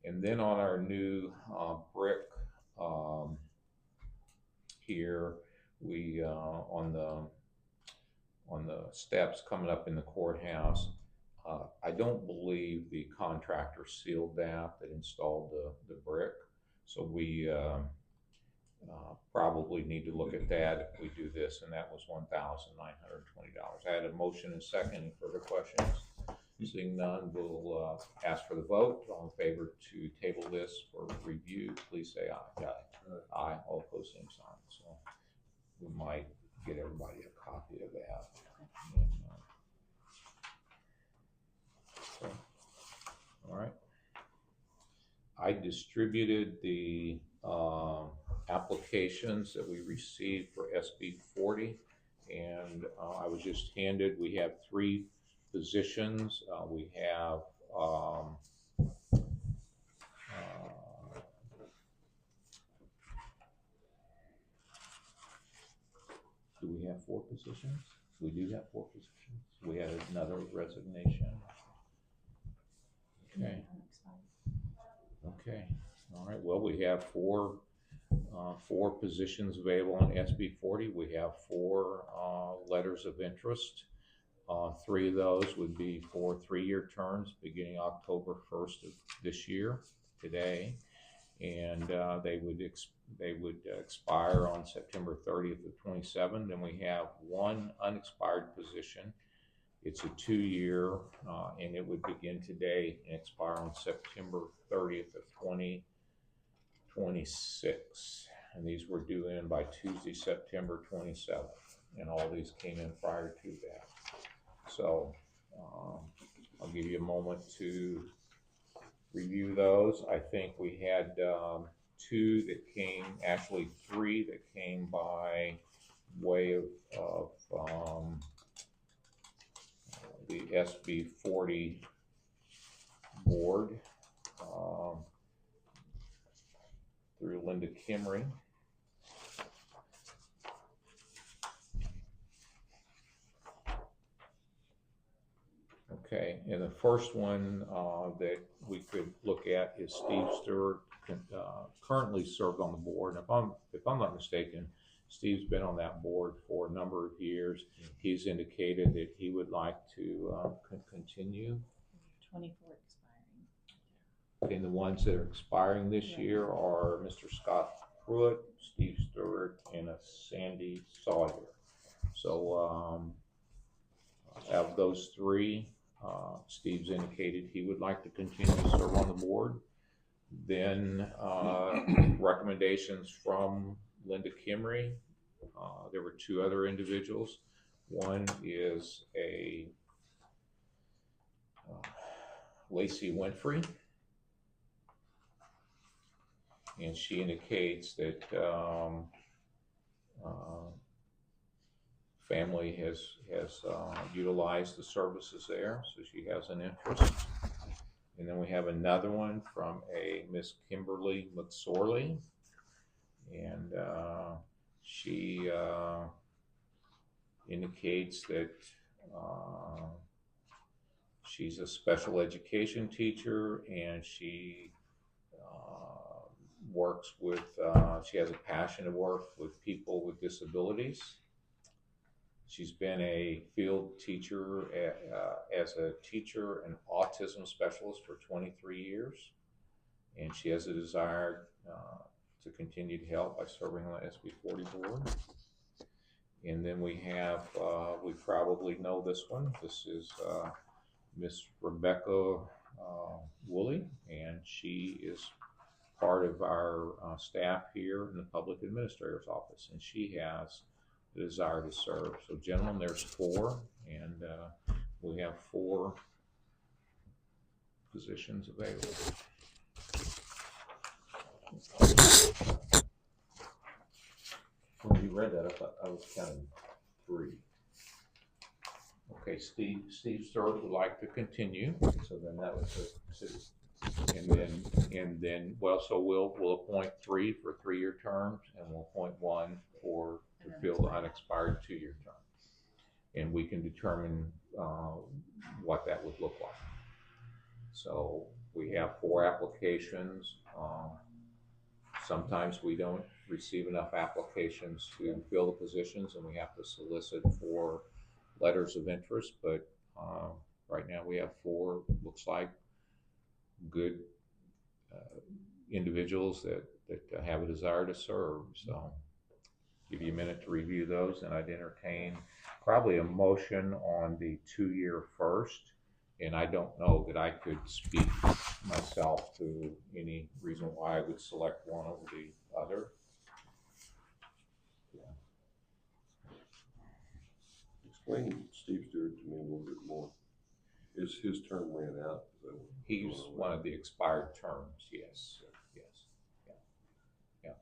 And then on our new brick here, we on the steps coming up in the courthouse, I don't believe the contractor sealed that installed the brick. So we probably need to look at that if we do this, and that was $1,920. I had a motion and second. Any further questions? Seeing none, we'll ask for the vote. All in favor to table this for review, please say aye. Aye. Aye. All opposed, same sign. So we might get everybody a copy of that. And, okay. All right. I distributed the applications that we received for SB 40, and I was just handed, we have 3 positions. We have do we have 4 positions? We do have 4 positions. We had another resignation. Okay. Okay. All right. Well, we have 4 positions available on SB 40. We have 4 letters of interest. 3 of those would be for 3-year terms beginning October 1st of this year, today, and they would expire on September 30th of 27. Then we have 1 unexpired position. It's a 2-year, and it would begin today and expire on September 30th of 2026. And these were due in by Tuesday, September 27th, and all these came in prior to that. So I'll give you a moment to review those. I think we had 2 that came, actually 3 that came by way of the SB 40 board through Linda Kimry. Okay, and the first one that we could look at is Steve Stewart, currently served on the board. And if I'm not mistaken, Steve's been on that board for a number of years. He's indicated that he would like to continue. 24 expiring. And the ones that are expiring this year are Mr. Scott Pruitt, Steve Stewart, and a Sandy Sawyer. So out of those three, Steve's indicated he would like to continue to serve on the board. Then recommendations from Linda Kimry. There were two other individuals. One is a Lacey Winfrey, and she indicates that family has utilized the services there, so she has an interest. And then we have another one from a Miss Kimberly McSorley, and she indicates that she's a special education teacher, and she works with, she has a passion to work with people with disabilities. She's been a field teacher as a teacher and autism specialist for 23 years, and she has a desire to continue to help by serving on the SB 40 board. And then we have, we probably know this one. This is Miss Rebecca Woolley, and she is part of our staff here in the Public Administrator's Office, and she has the desire to serve. So gentlemen, there's four, and we have 4 positions available. When you read that, I thought I was counting 3. Okay, Steve Stewart would like to continue, So then that was the 2. and then well, so we'll appoint 3 for 3-year terms, and we'll appoint 1 to fill the unexpired 2-year term, and we can determine what that would look like. So we have 4 applications. Sometimes we don't receive enough applications to fill the positions, and we have to solicit for letters of interest, but right now we have 4, looks like, good individuals that have a desire to serve. So give you a minute to review those, and I'd entertain probably a motion on the 2-year first. And I don't know that I could speak myself to any reason why I would select one over the other. Explain Steve Stewart to me a little bit more. Is his term ran out? He's one of the expired terms, yes. Yes. Yeah.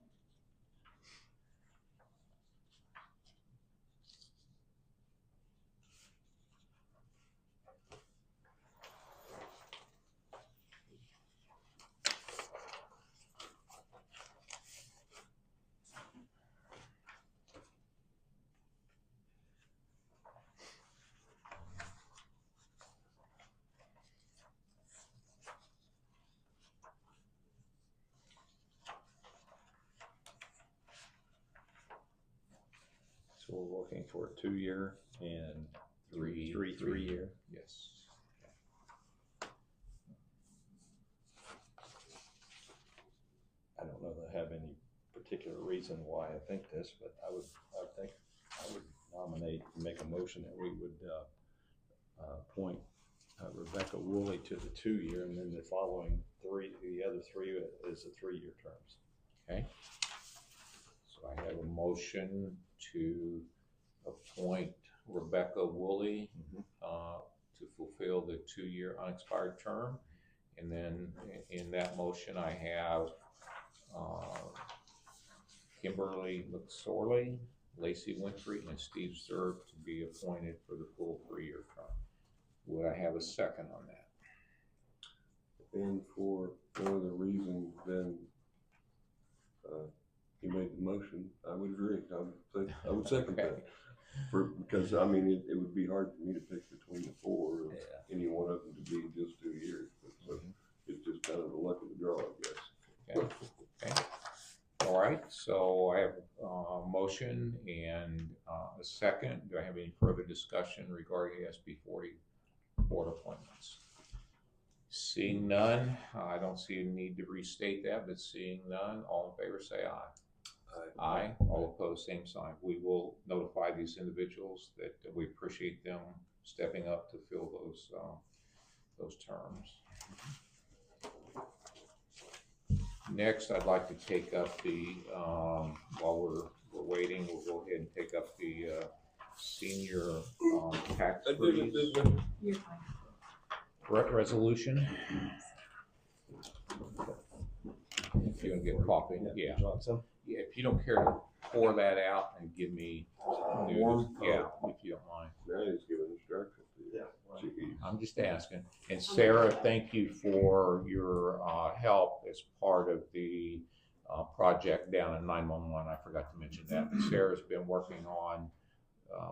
So we're looking for a 2-year and 3 3-year. Yes. I don't know that I have any particular reason why I think this, but I would nominate and make a motion that we would appoint Rebecca Woolley to the 2-year, and then the following 3, the other 3 is the 3-year terms. Okay. So I have a motion to appoint Rebecca Woolley to fulfill the 2-year unexpired term. And then in that motion, I have Kimberly McSorley, Lacey Winfrey, and Steve Stewart to be appointed for the full 3-year term. Would I have a second on that? And for one of the reasons, then he made the motion. I would agree. I would second that. Because I mean, it would be hard for me to pick between the 4 of any one of them to be just 2 years. But so it's So I have a motion and a second. Do I have any further discussion regarding SB 40 board appointments? Seeing none, I don't see a need to restate that, but seeing none, all in favor say aye. Aye. All opposed, same sign. We will notify these individuals that we appreciate them stepping up to fill those terms. Next, I'd like to take up the, while we're waiting, we'll go ahead and take up the senior tax freeze You're fine. resolution. If you want to get coffee, yeah. Yeah, if you don't care to pour that out and give me news, yeah, if you don't mind. Now he's giving instructions. Yeah. Jeez. I'm just asking. And Sarah, thank you for your help as part of the project down in 911. I forgot to mention that. But Sarah's been working on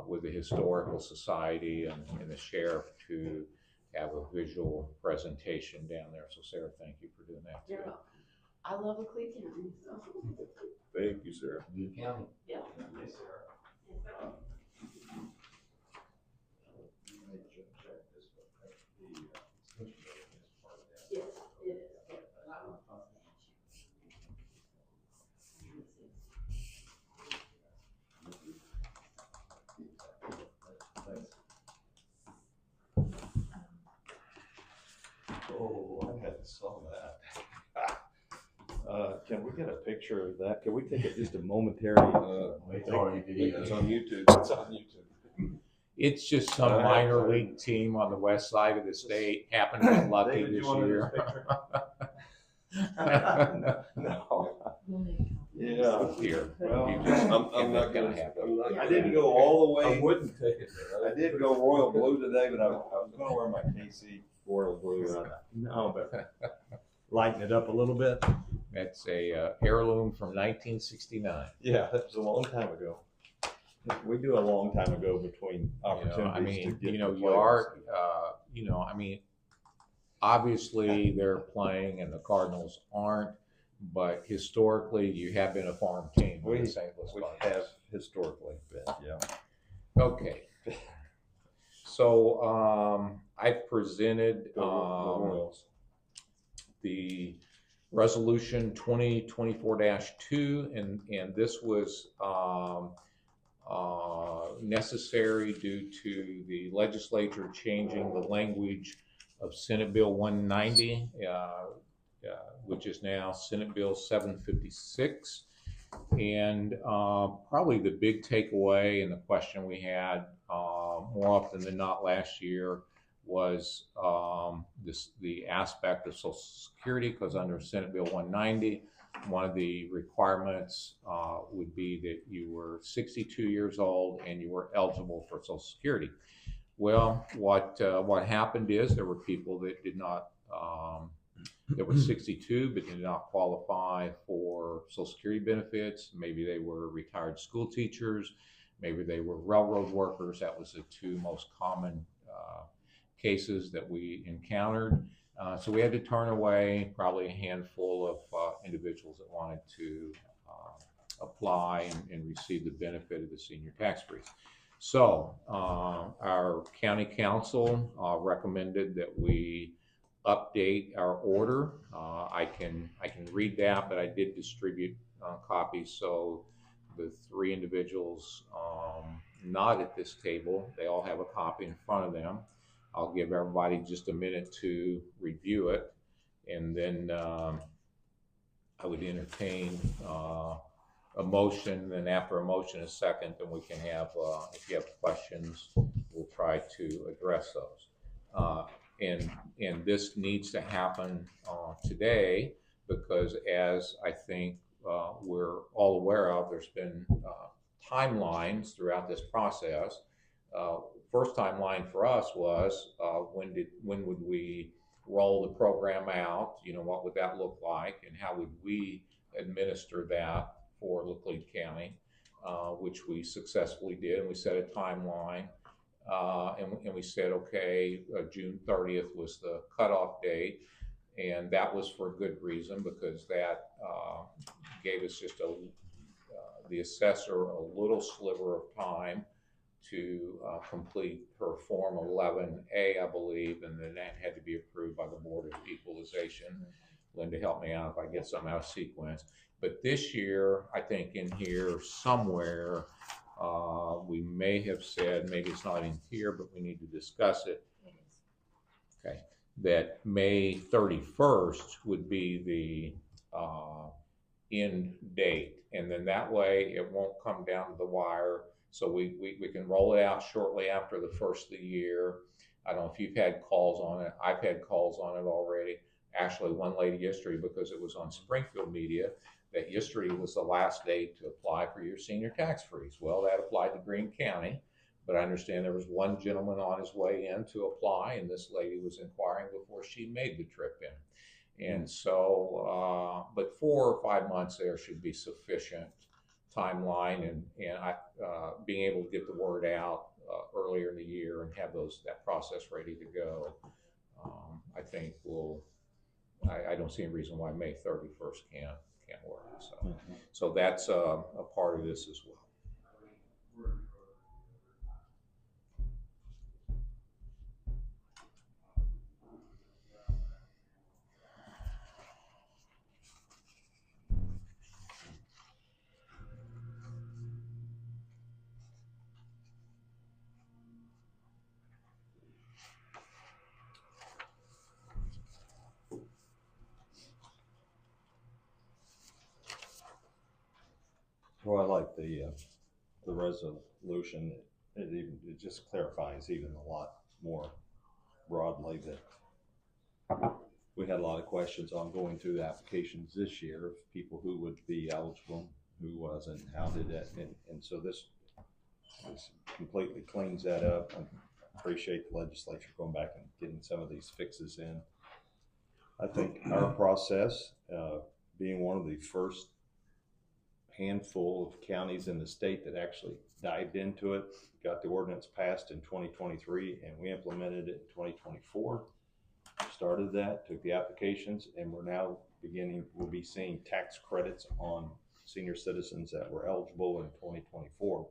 with the Historical Society and the sheriff to have a visual presentation down there. So Sarah, thank you for doing that. You're welcome. I love Laclede County, so. Thank you, Sarah. Good county. Yeah. Yes, sir. Yes, it is. Oh, I hadn't saw that. Can we get a picture of that? Can we take just a momentary? It's on YouTube. It's on YouTube. It's just some minor league team on the west side of the state. Happened to get lucky David, this you wanted year. No. We'll make a copy. Yeah. Here, Well, you just, I'm not gonna gonna have I'm not I gonna- didn't go all the I way. wouldn't take it. I did go royal blue today, but I was gonna wear my KC royal blue. No, but lighten it up a little bit. That's a heirloom from 1969. Yeah, that was a long time ago. We do a long time ago between opportunities I mean, to get you know, to you play are, this. I mean, obviously they're playing and the Cardinals aren't, but historically you have been a farm team with the St. Louis We Cardinals. have historically been, yeah. Okay. So I presented Go Royals. the resolution 2024-2, and this was necessary due to the legislature changing the language of Senate Bill 190, which is now Senate Bill 756. And probably the big takeaway and the question we had more often than not last year was the aspect of Social Security, because under Senate Bill 190, one of the requirements would be that you were 62 years old and you were eligible for Social Security. Well, what happened is there were people that did not, that were 62 but did not qualify for Social Security benefits. Maybe they were retired school teachers, maybe they were railroad workers. That was the two most common cases that we encountered. So we had to turn away probably a handful of individuals that wanted to apply and receive the benefit of the senior tax freeze. So our county council recommended that we update our order. I can read that, but I did distribute copies. So the three individuals not at this table, they all have a copy in front of them. I'll give everybody just a minute to review it, and then I would entertain a motion, and after a motion, a second, then we can have, if you have questions, we'll try to address those. And this needs to happen today, because as I think we're all aware of, there's been timelines throughout this process. First timeline for us was when would we roll the program out? You know, what would that look like, and how would we administer that for Laclede County, which we successfully did. And we set a timeline, and we said, okay, June 30th was the cutoff date, and that was for a good reason, because that gave us just a the assessor a little sliver of time to complete her Form 11A, I believe, and then that had to be approved by the Board of Equalization. Linda, help me out if I get something out of sequence. But this year, I think in here somewhere, we may have said, maybe it's not in here, but we need to discuss it. It is. Okay, that May 31st would be the end date. And then that way it won't come down to the wire. So we can roll it out shortly after the first of the year. I don't know if you've had calls on it. I've had calls on it already. Actually, one lady yesterday, because it was on Springfield media, that yesterday was the last day to apply for your senior tax freeze. Well, that applied to Greene County, but I understand there was one gentleman on his way in to apply, and this lady was inquiring before she made the trip in. And so, but 4 or 5 months there should be sufficient timeline, and being able to get the word out earlier in the year and have that process ready to go. I think I don't see any reason why May 31st can't work. So that's a part of this as well. Well, I like the resolution. It just clarifies even a lot more broadly that we had a lot of questions on going through the applications this year of people who would be eligible, who wasn't, how did that, and so this completely cleans that up. I appreciate the legislature going back and getting some of these fixes in. I think our process, being one of the first handful of counties in the state that actually dived into it, got the ordinance passed in 2023, and we implemented it in 2024. Started that, took the applications, and we'll be seeing tax credits on senior citizens that were eligible in 2024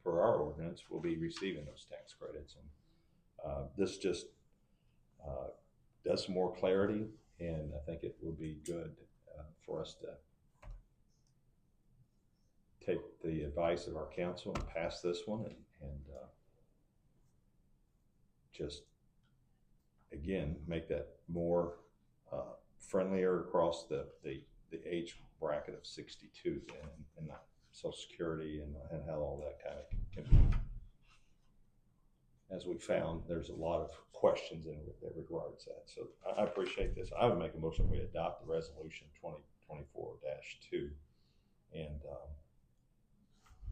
for our ordinance. Will be receiving those tax credits, and this just does some more clarity, and I think it will be good for us to take the advice of our council and pass this one, and just again make that more friendlier across the age bracket of 62 and Social Security and how all that kind of can be. As we found, there's a lot of questions in that regards that. So I appreciate this. I would make a motion we adopt the resolution 2024-2, and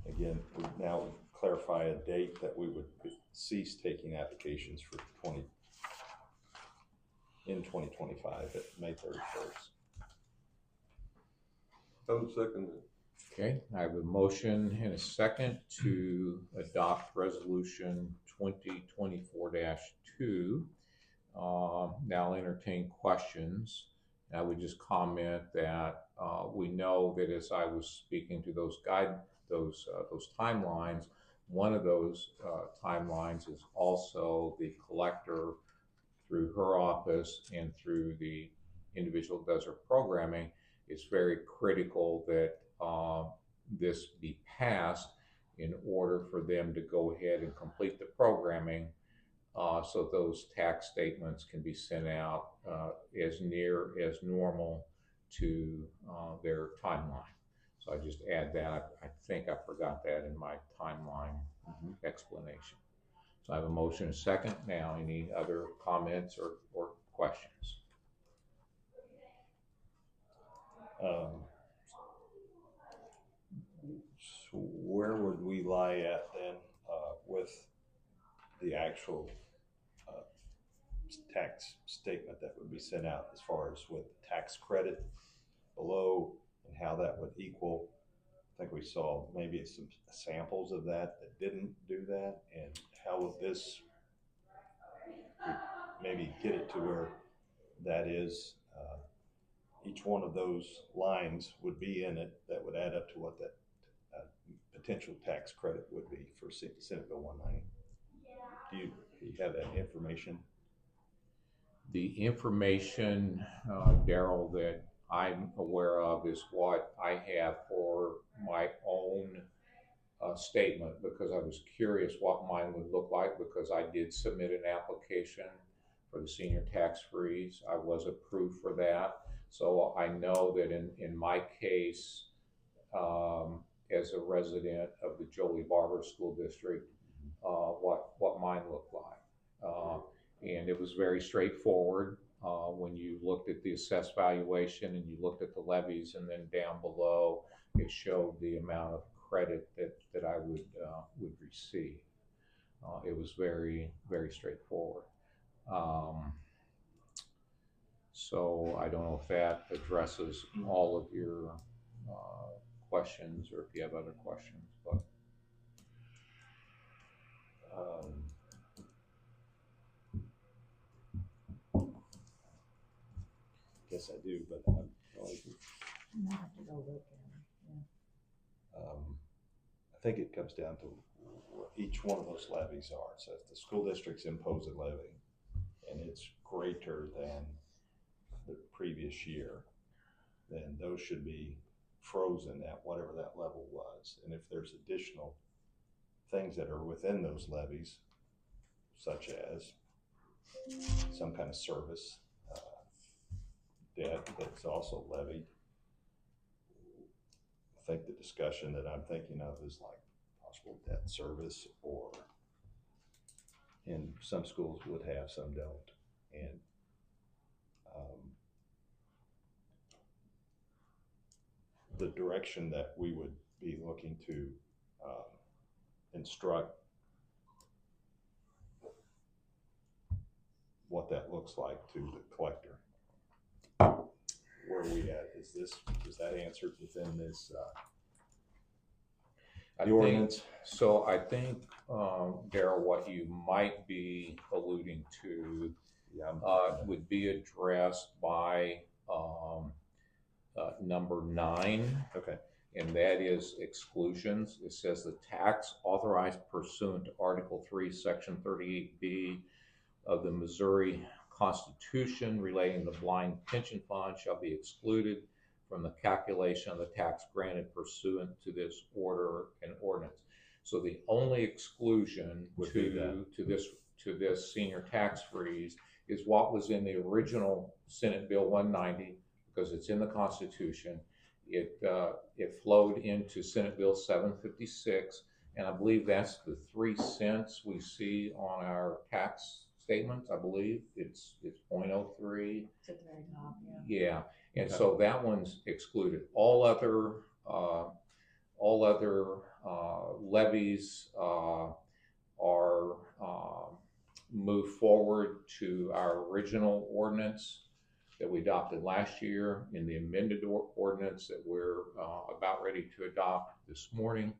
again, we now clarify a date that we would cease taking applications for 2025 at May 31st. I'll second it. Okay, I have a motion and a second to adopt resolution 2024-2. Now entertain questions. I would just comment that we know that as I was speaking to those timelines, one of those timelines is also the collector through her office and through the individual that does her programming. It's very critical that this be passed in order for them to go ahead and complete the programming, so those tax statements can be sent out as near as normal to their timeline. So I just add that. I think I forgot that in my timeline explanation. So I have a motion and a second. Now, any other comments or questions? So where would we lie at then with the actual tax statement that would be sent out, as far as with tax credit below and how that would equal? I think we saw maybe some samples of that didn't do that, and how would this maybe get it to where that is each one of those lines would be in it that would add up to what that potential tax credit would be for Senate Bill 190. Do you have that information? The information, Darrell, that I'm aware of is what I have for my own statement, because I was curious what mine would look like, because I did submit an application for the senior tax freeze. I was approved for that. So I know that in my case, as a resident of the Jolie Barber School District, what mine looked like. And it was very straightforward when you looked at the assessed valuation and you looked at the levies, and then down below it showed the amount of credit that I would receive. It was very, very straightforward. So I don't know if that addresses all of your questions, or if you have other questions, but. Guess I do, but I'm I have to go look at it. I think it comes down to what each one of those levies are. So if the school districts impose a levy and it's greater than the previous year, then those should be frozen at whatever that level was. And if there's additional things that are within those levies, such as some kind of service debt that's also levied, I think the discussion that I'm thinking of is like possible debt service, or, and some schools would have, some don't. And the direction that we would be looking to instruct what that looks like to the collector. Where are we at? Is that answered within this I the think, ordinance? so I think, Darrell, what you might be alluding to would be addressed by number 9. Okay. And that is exclusions. It says the tax authorized pursuant to Article 3, Section 38B of the Missouri Constitution relating to the blind pension fund shall be excluded from the calculation of the tax granted pursuant to this order and ordinance. So the only exclusion to this senior tax freeze is what was in the original Senate Bill 190, because it's in the Constitution. It flowed into Senate Bill 756, and I believe that's the 3 cents we see on our tax statements. I believe it's 0.03. It's at the very top, Yeah, and Okay. so that one's excluded. All other levies are moved forward to our original ordinance that we adopted last year, in the amended ordinance that we're about ready to adopt this morning,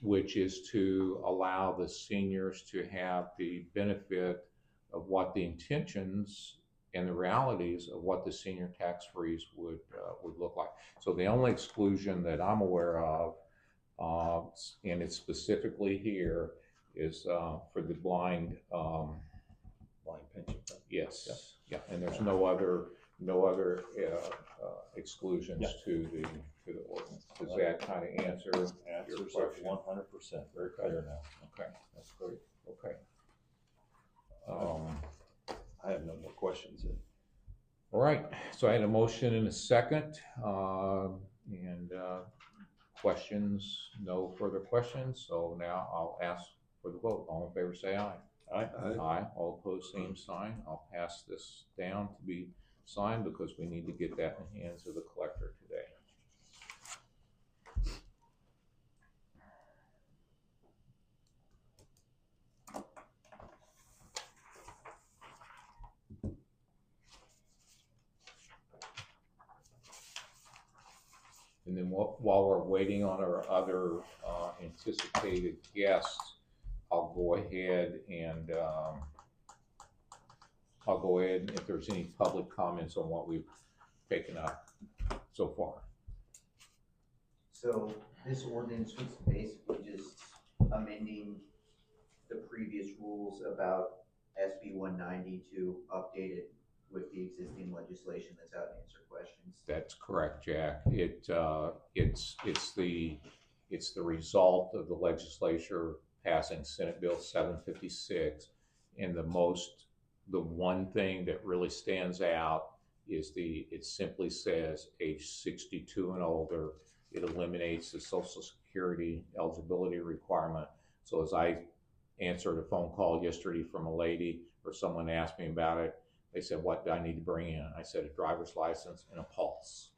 which is to allow the seniors to have the benefit of what the intentions and the realities of what the senior tax freeze would look like. So the only exclusion that I'm aware of, and it's specifically here, is for the blind. Blind pension fund. Yes. Yeah. And there's no other exclusions to the ordinance. Does that kind of answer your Answers question? 100%. Very clear now. Okay, that's great. Okay. I have no more questions. All right, so I had a motion and a second, and questions, no further questions, so now I'll ask for the vote. All in favor say aye. Aye. Aye, all opposed, same sign. I'll pass this down to be signed, because we need to get that in the hands of the collector today. And then while we're waiting on our other anticipated guests, I'll go ahead and if there's any public comments on what we've taken up so far. So this ordinance was basically just amending the previous rules about SB 190 to update it with the existing legislation that's out and answer questions. That's correct, Jack. It's the result of the legislature passing Senate Bill 756, and the one thing that really stands out is it simply says age 62 and older. It eliminates the Social Security eligibility requirement. So as I answered a phone call yesterday from a lady, or someone asked me about it, they said, what do I need to bring in? I said, a driver's license and a pulse.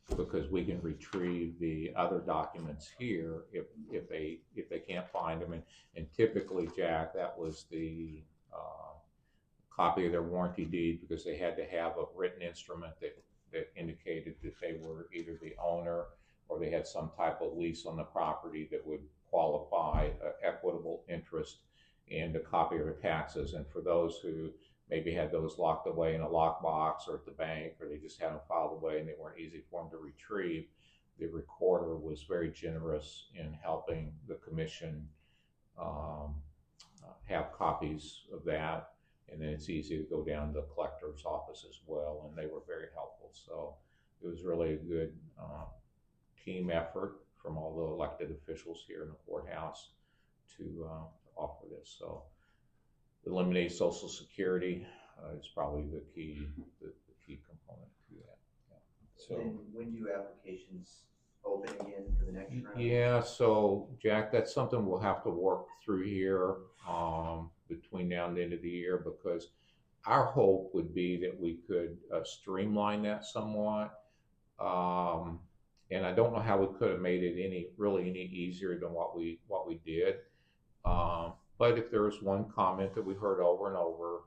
Because we can retrieve the other documents here if they can't find them. And typically, Jack, that was the copy of their warranty deed, because they had to have a written instrument that indicated that they were either the owner or they had some type of lease on the property that would qualify equitable interest, and a copy of their taxes. And for those who maybe had those locked away in a lockbox or at the bank, or they just had them filed away and they weren't easy for them to retrieve, the recorder was very generous in helping the commission have copies of that. And then it's easy to go down to the collector's office as well, and they were very helpful. So it was really a good team effort from all the elected officials here in the courthouse to offer this. So eliminate Social Security is probably the key component to that. Yeah. So then when do applications open again for the next round? yeah, so Jack, that's something we'll have to work through here between now and the end of the year, because our hope would be that we could streamline that somewhat. And I don't know how we could have made it any easier than what we did. But if there was one comment that we heard over and over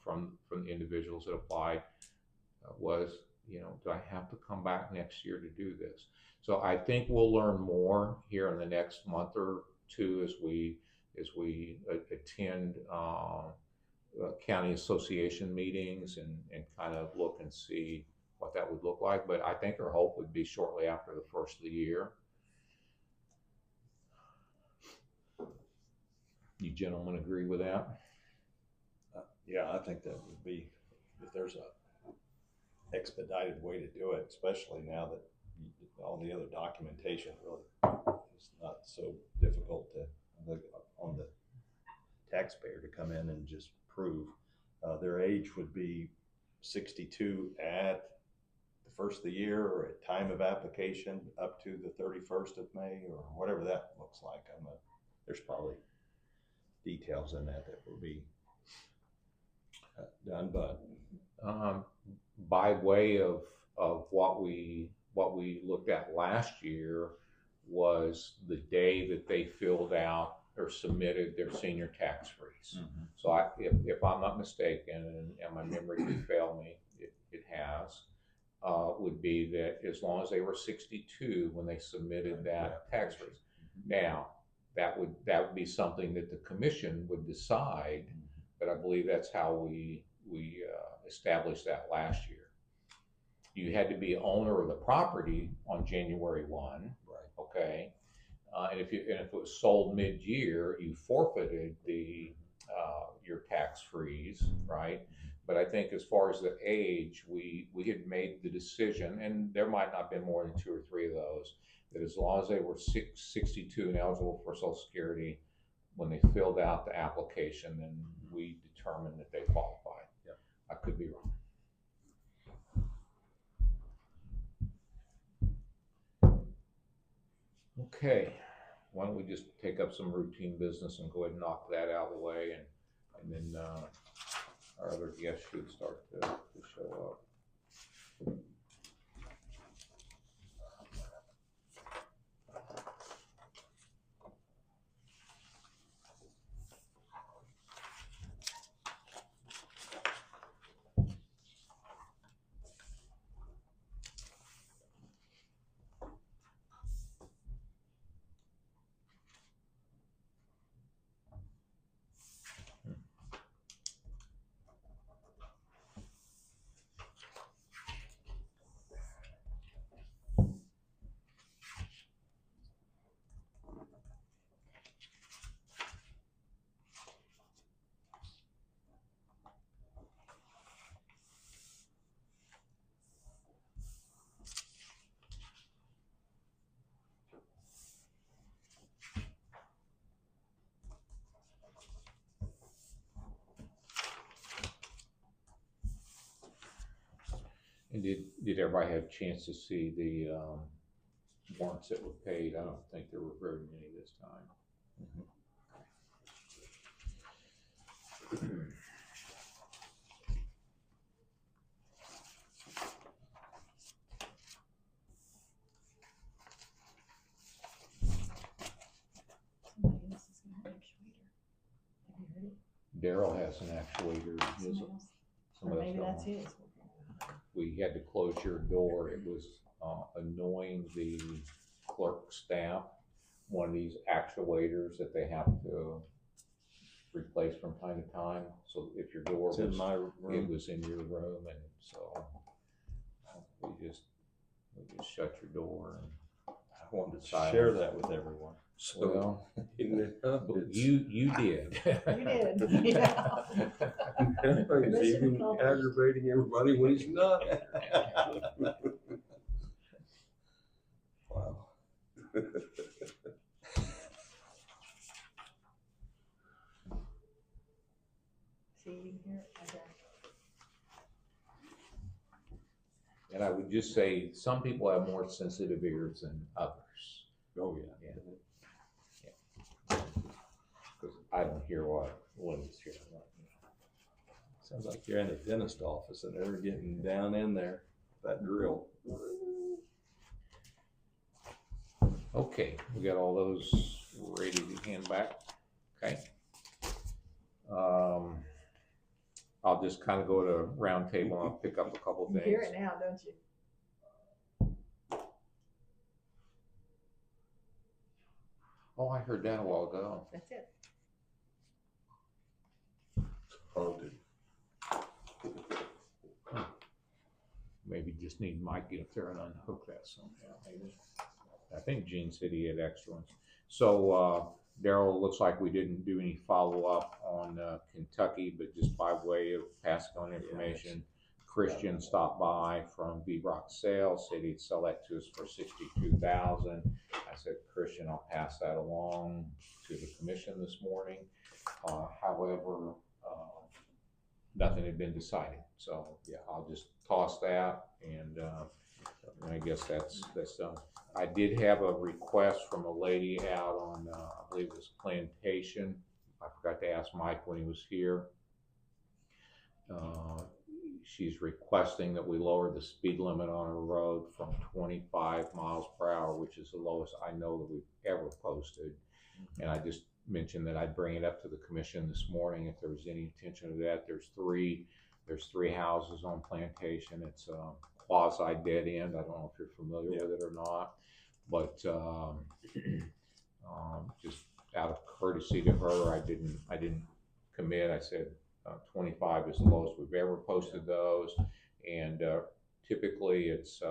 from the individuals that applied was, do I have to come back next year to do this? So I think we'll learn more here in the next month or two as we attend county association meetings and kind of look and see what that would look like. But I think our hope would be shortly after the first of the year. You gentlemen agree with that? Yeah, I think that would be, if there's a expedited way to do it, especially now that all the other documentation really is not so difficult on the taxpayer to come in and just prove. Their age would be 62 at the first of the year, or at time of application up to the 31st of May, or whatever that looks like. There's probably details in that will be done, but by way of what we looked at last year was the day that they filled out or submitted their senior tax freeze. Mm-hmm. So if I'm not mistaken, and my memory could fail me, it has, would be that as long as they were 62 when they submitted that tax freeze. Mm-hmm. Now, that would be something that the commission would decide, but I believe that's how we established that last year. You had to be owner of the property on January 1, right? Okay, and if it was sold mid-year, you forfeited your tax freeze, right? But I think as far as the age, we had made the decision, and there might not have been more than 2 or 3 of those, that as long as they were 62 and eligible for Social Security when they filled out the application, then we determined that they qualified. Yeah. I could be wrong. Okay, why don't we just take up some routine business and go ahead and knock that out of the way, and then our other guests should start to show up. And did everybody have a chance to see the warrants that were paid? I don't think there were very many this time. Somebody else is gonna have an actuator. Have you heard it? Darrell has an actuator. Someone else? Some Or of us maybe don't. that's his. We had to close your door. It was annoying the clerk staff. One of these actuators that they have to replace from time to time. So if your door It's in was, my it room. was in your room, and so we just shut your door. I wanted to share that with everyone. So, Well, isn't it tough? you did. You did, yeah. He's even aggravating everybody when he's not. Wow. See, you can hear it. Okay. And I would just say, some people have more sensitive ears than others. Oh, yeah. Because I don't hear what Lindsey's hearing. Sounds like you're in a dentist office and they're getting down in there, that drill. Okay, we got all those ready to hand back, okay? I'll just kind of go to round table and I'll pick up a couple You things. hear it now, don't you? Oh, I heard that a while ago. That's it. Haunted. Maybe just need Mike to get up there and unhook that somehow, maybe. I think Gene said he had extra ones. So, Darrell, looks like we didn't do any follow-up on Kentucky, but just by way of passing on information, Christian stopped by from V-Rock Sales, said he'd sell that to us for $62,000. I said, Christian, I'll pass that along to the commission this morning. However, nothing had been decided, so yeah, I'll just toss that, and I guess that's done. I did have a request from a lady out on, I believe it was Plantation. I forgot to ask Mike when he was here. She's requesting that we lower the speed limit on her road from 25 miles per hour, which is the lowest I know that we've ever posted. And I just mentioned that I'd bring it up to the commission this morning if there was any intention of that. There's three houses on Plantation. It's a quasi dead end. I don't know if you're familiar with it or not, but just out of courtesy to her, I didn't commit. I said 25 is the lowest we've ever posted those, and typically it's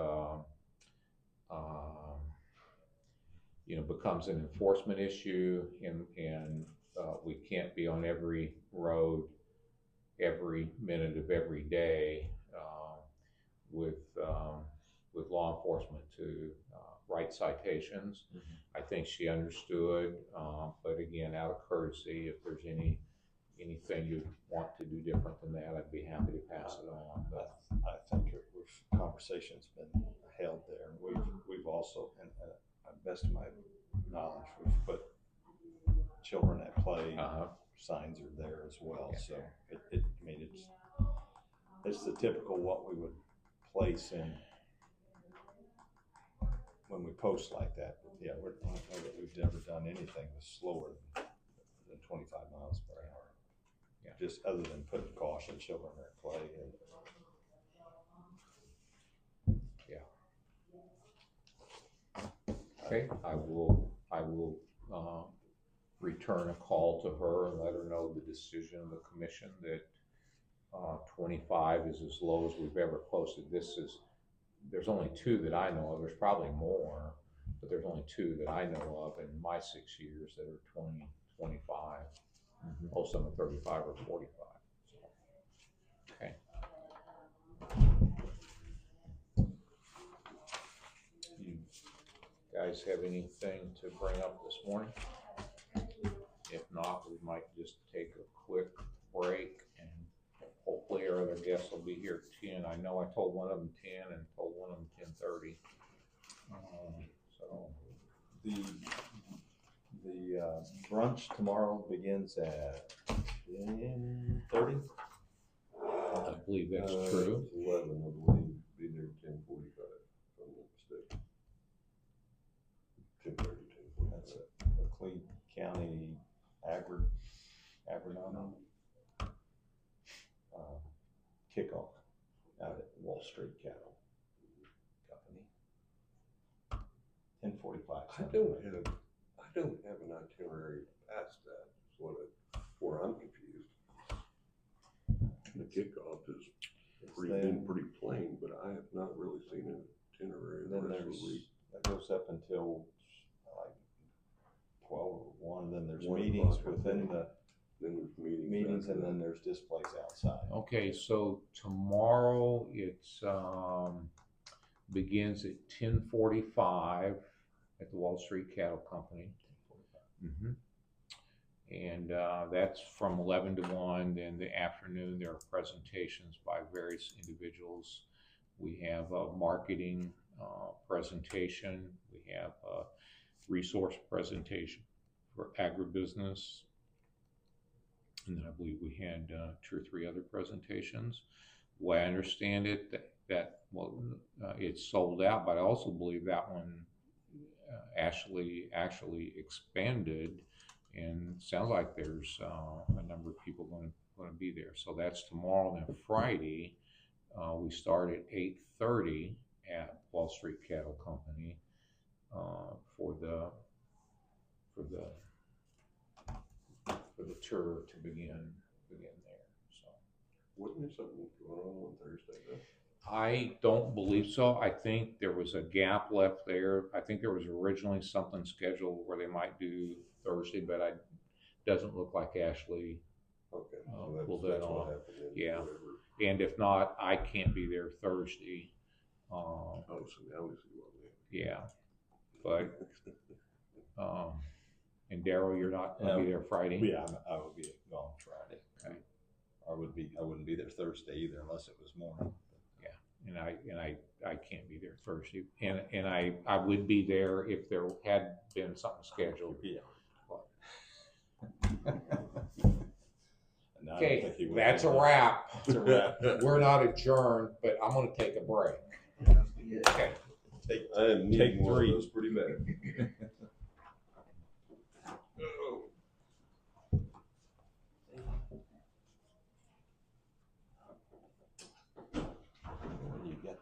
becomes an enforcement issue, and we can't be on every road every minute of every day with law enforcement to write citations. I think she understood, but again, out of courtesy, if there's anything you want to do different than that, I'd be happy to pass it on. But I think conversation's been held there. We've also, and best of my knowledge, we've put children at play signs are there as well. So it's the typical what we would place in when we post like that. But yeah, I don't know that we've ever done anything that's slower than 25 miles per hour. Yeah, just other than putting caution, children are at play. okay, I will return a call to her and let her know the decision of the commission that 25 is as low as we've ever posted. There's only two that I know of. There's probably more, but there's only two that I know of in my 6 years that are 20, 25. Most of them are 35 or 45. So, okay. You guys have anything to bring up this morning? If not, we might just take a quick break, and hopefully our other guests will be here at 10. I know I told one of them 10 and told one of them 10:30. So The brunch tomorrow begins at 10:30. I believe that's true. 11, I believe, be there 10:45, if I'm not mistaken. 10:30, 10:45. That's a Laclede County Agriconomy kickoff out at Wall Street Cattle Company. 10:45. I don't have an itinerary past that, is where I'm confused. The kickoff is been pretty plain, but I have not really seen an itinerary the Then rest of the week. that goes up until like 12 or 1, then there's 1 meetings o'clock, I within think. the Then there's meetings, after and then that. there's displays outside. Okay, so tomorrow it's begins at 10:45 at the Wall Street Cattle Company. And that's from 11 to 1. Then the afternoon there are presentations by various individuals. We have a marketing presentation. We have a resource presentation for agribusiness. And then I believe we had 2 or 3 other presentations. The way I understand it, it's sold out, but I also believe that one actually expanded, and sounds like there's a number of people going to be there. So that's tomorrow. Then Friday, we start at 8:30 at Wall Street Cattle Company for the tour to begin there. So Wasn't there something going on Thursday, though? I don't believe so. I think there was a gap left there. I think there was originally something scheduled where they might do Thursday, but it doesn't look like Ashley. Okay, pull that's that what on. happened then, Yeah. whatever. And if not, I can't be there Thursday. Oh, so now we see what we Yeah, but and Darrell, you're not going to be there Friday. Yeah, I will be gone Friday. Okay. I wouldn't be there Thursday either unless it was morning. And I can't be there Thursday. And I would be there if there had been something scheduled. Yeah. No, I don't Okay, think he would. that's a wrap. It's a wrap. We're not adjourned, but I'm going to take a break. Okay. I am Take needing one of 3. those pretty bad.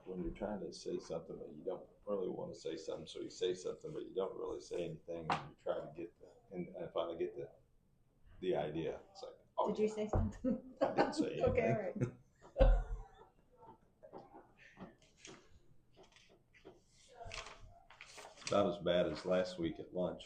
When you're trying to say something, but you don't really want to say something, so you say something, but you don't really say anything, and you try to get and finally get the idea. It's like, oh, Did you say something? I didn't say anything. Okay, all right. Not as bad as last week at lunch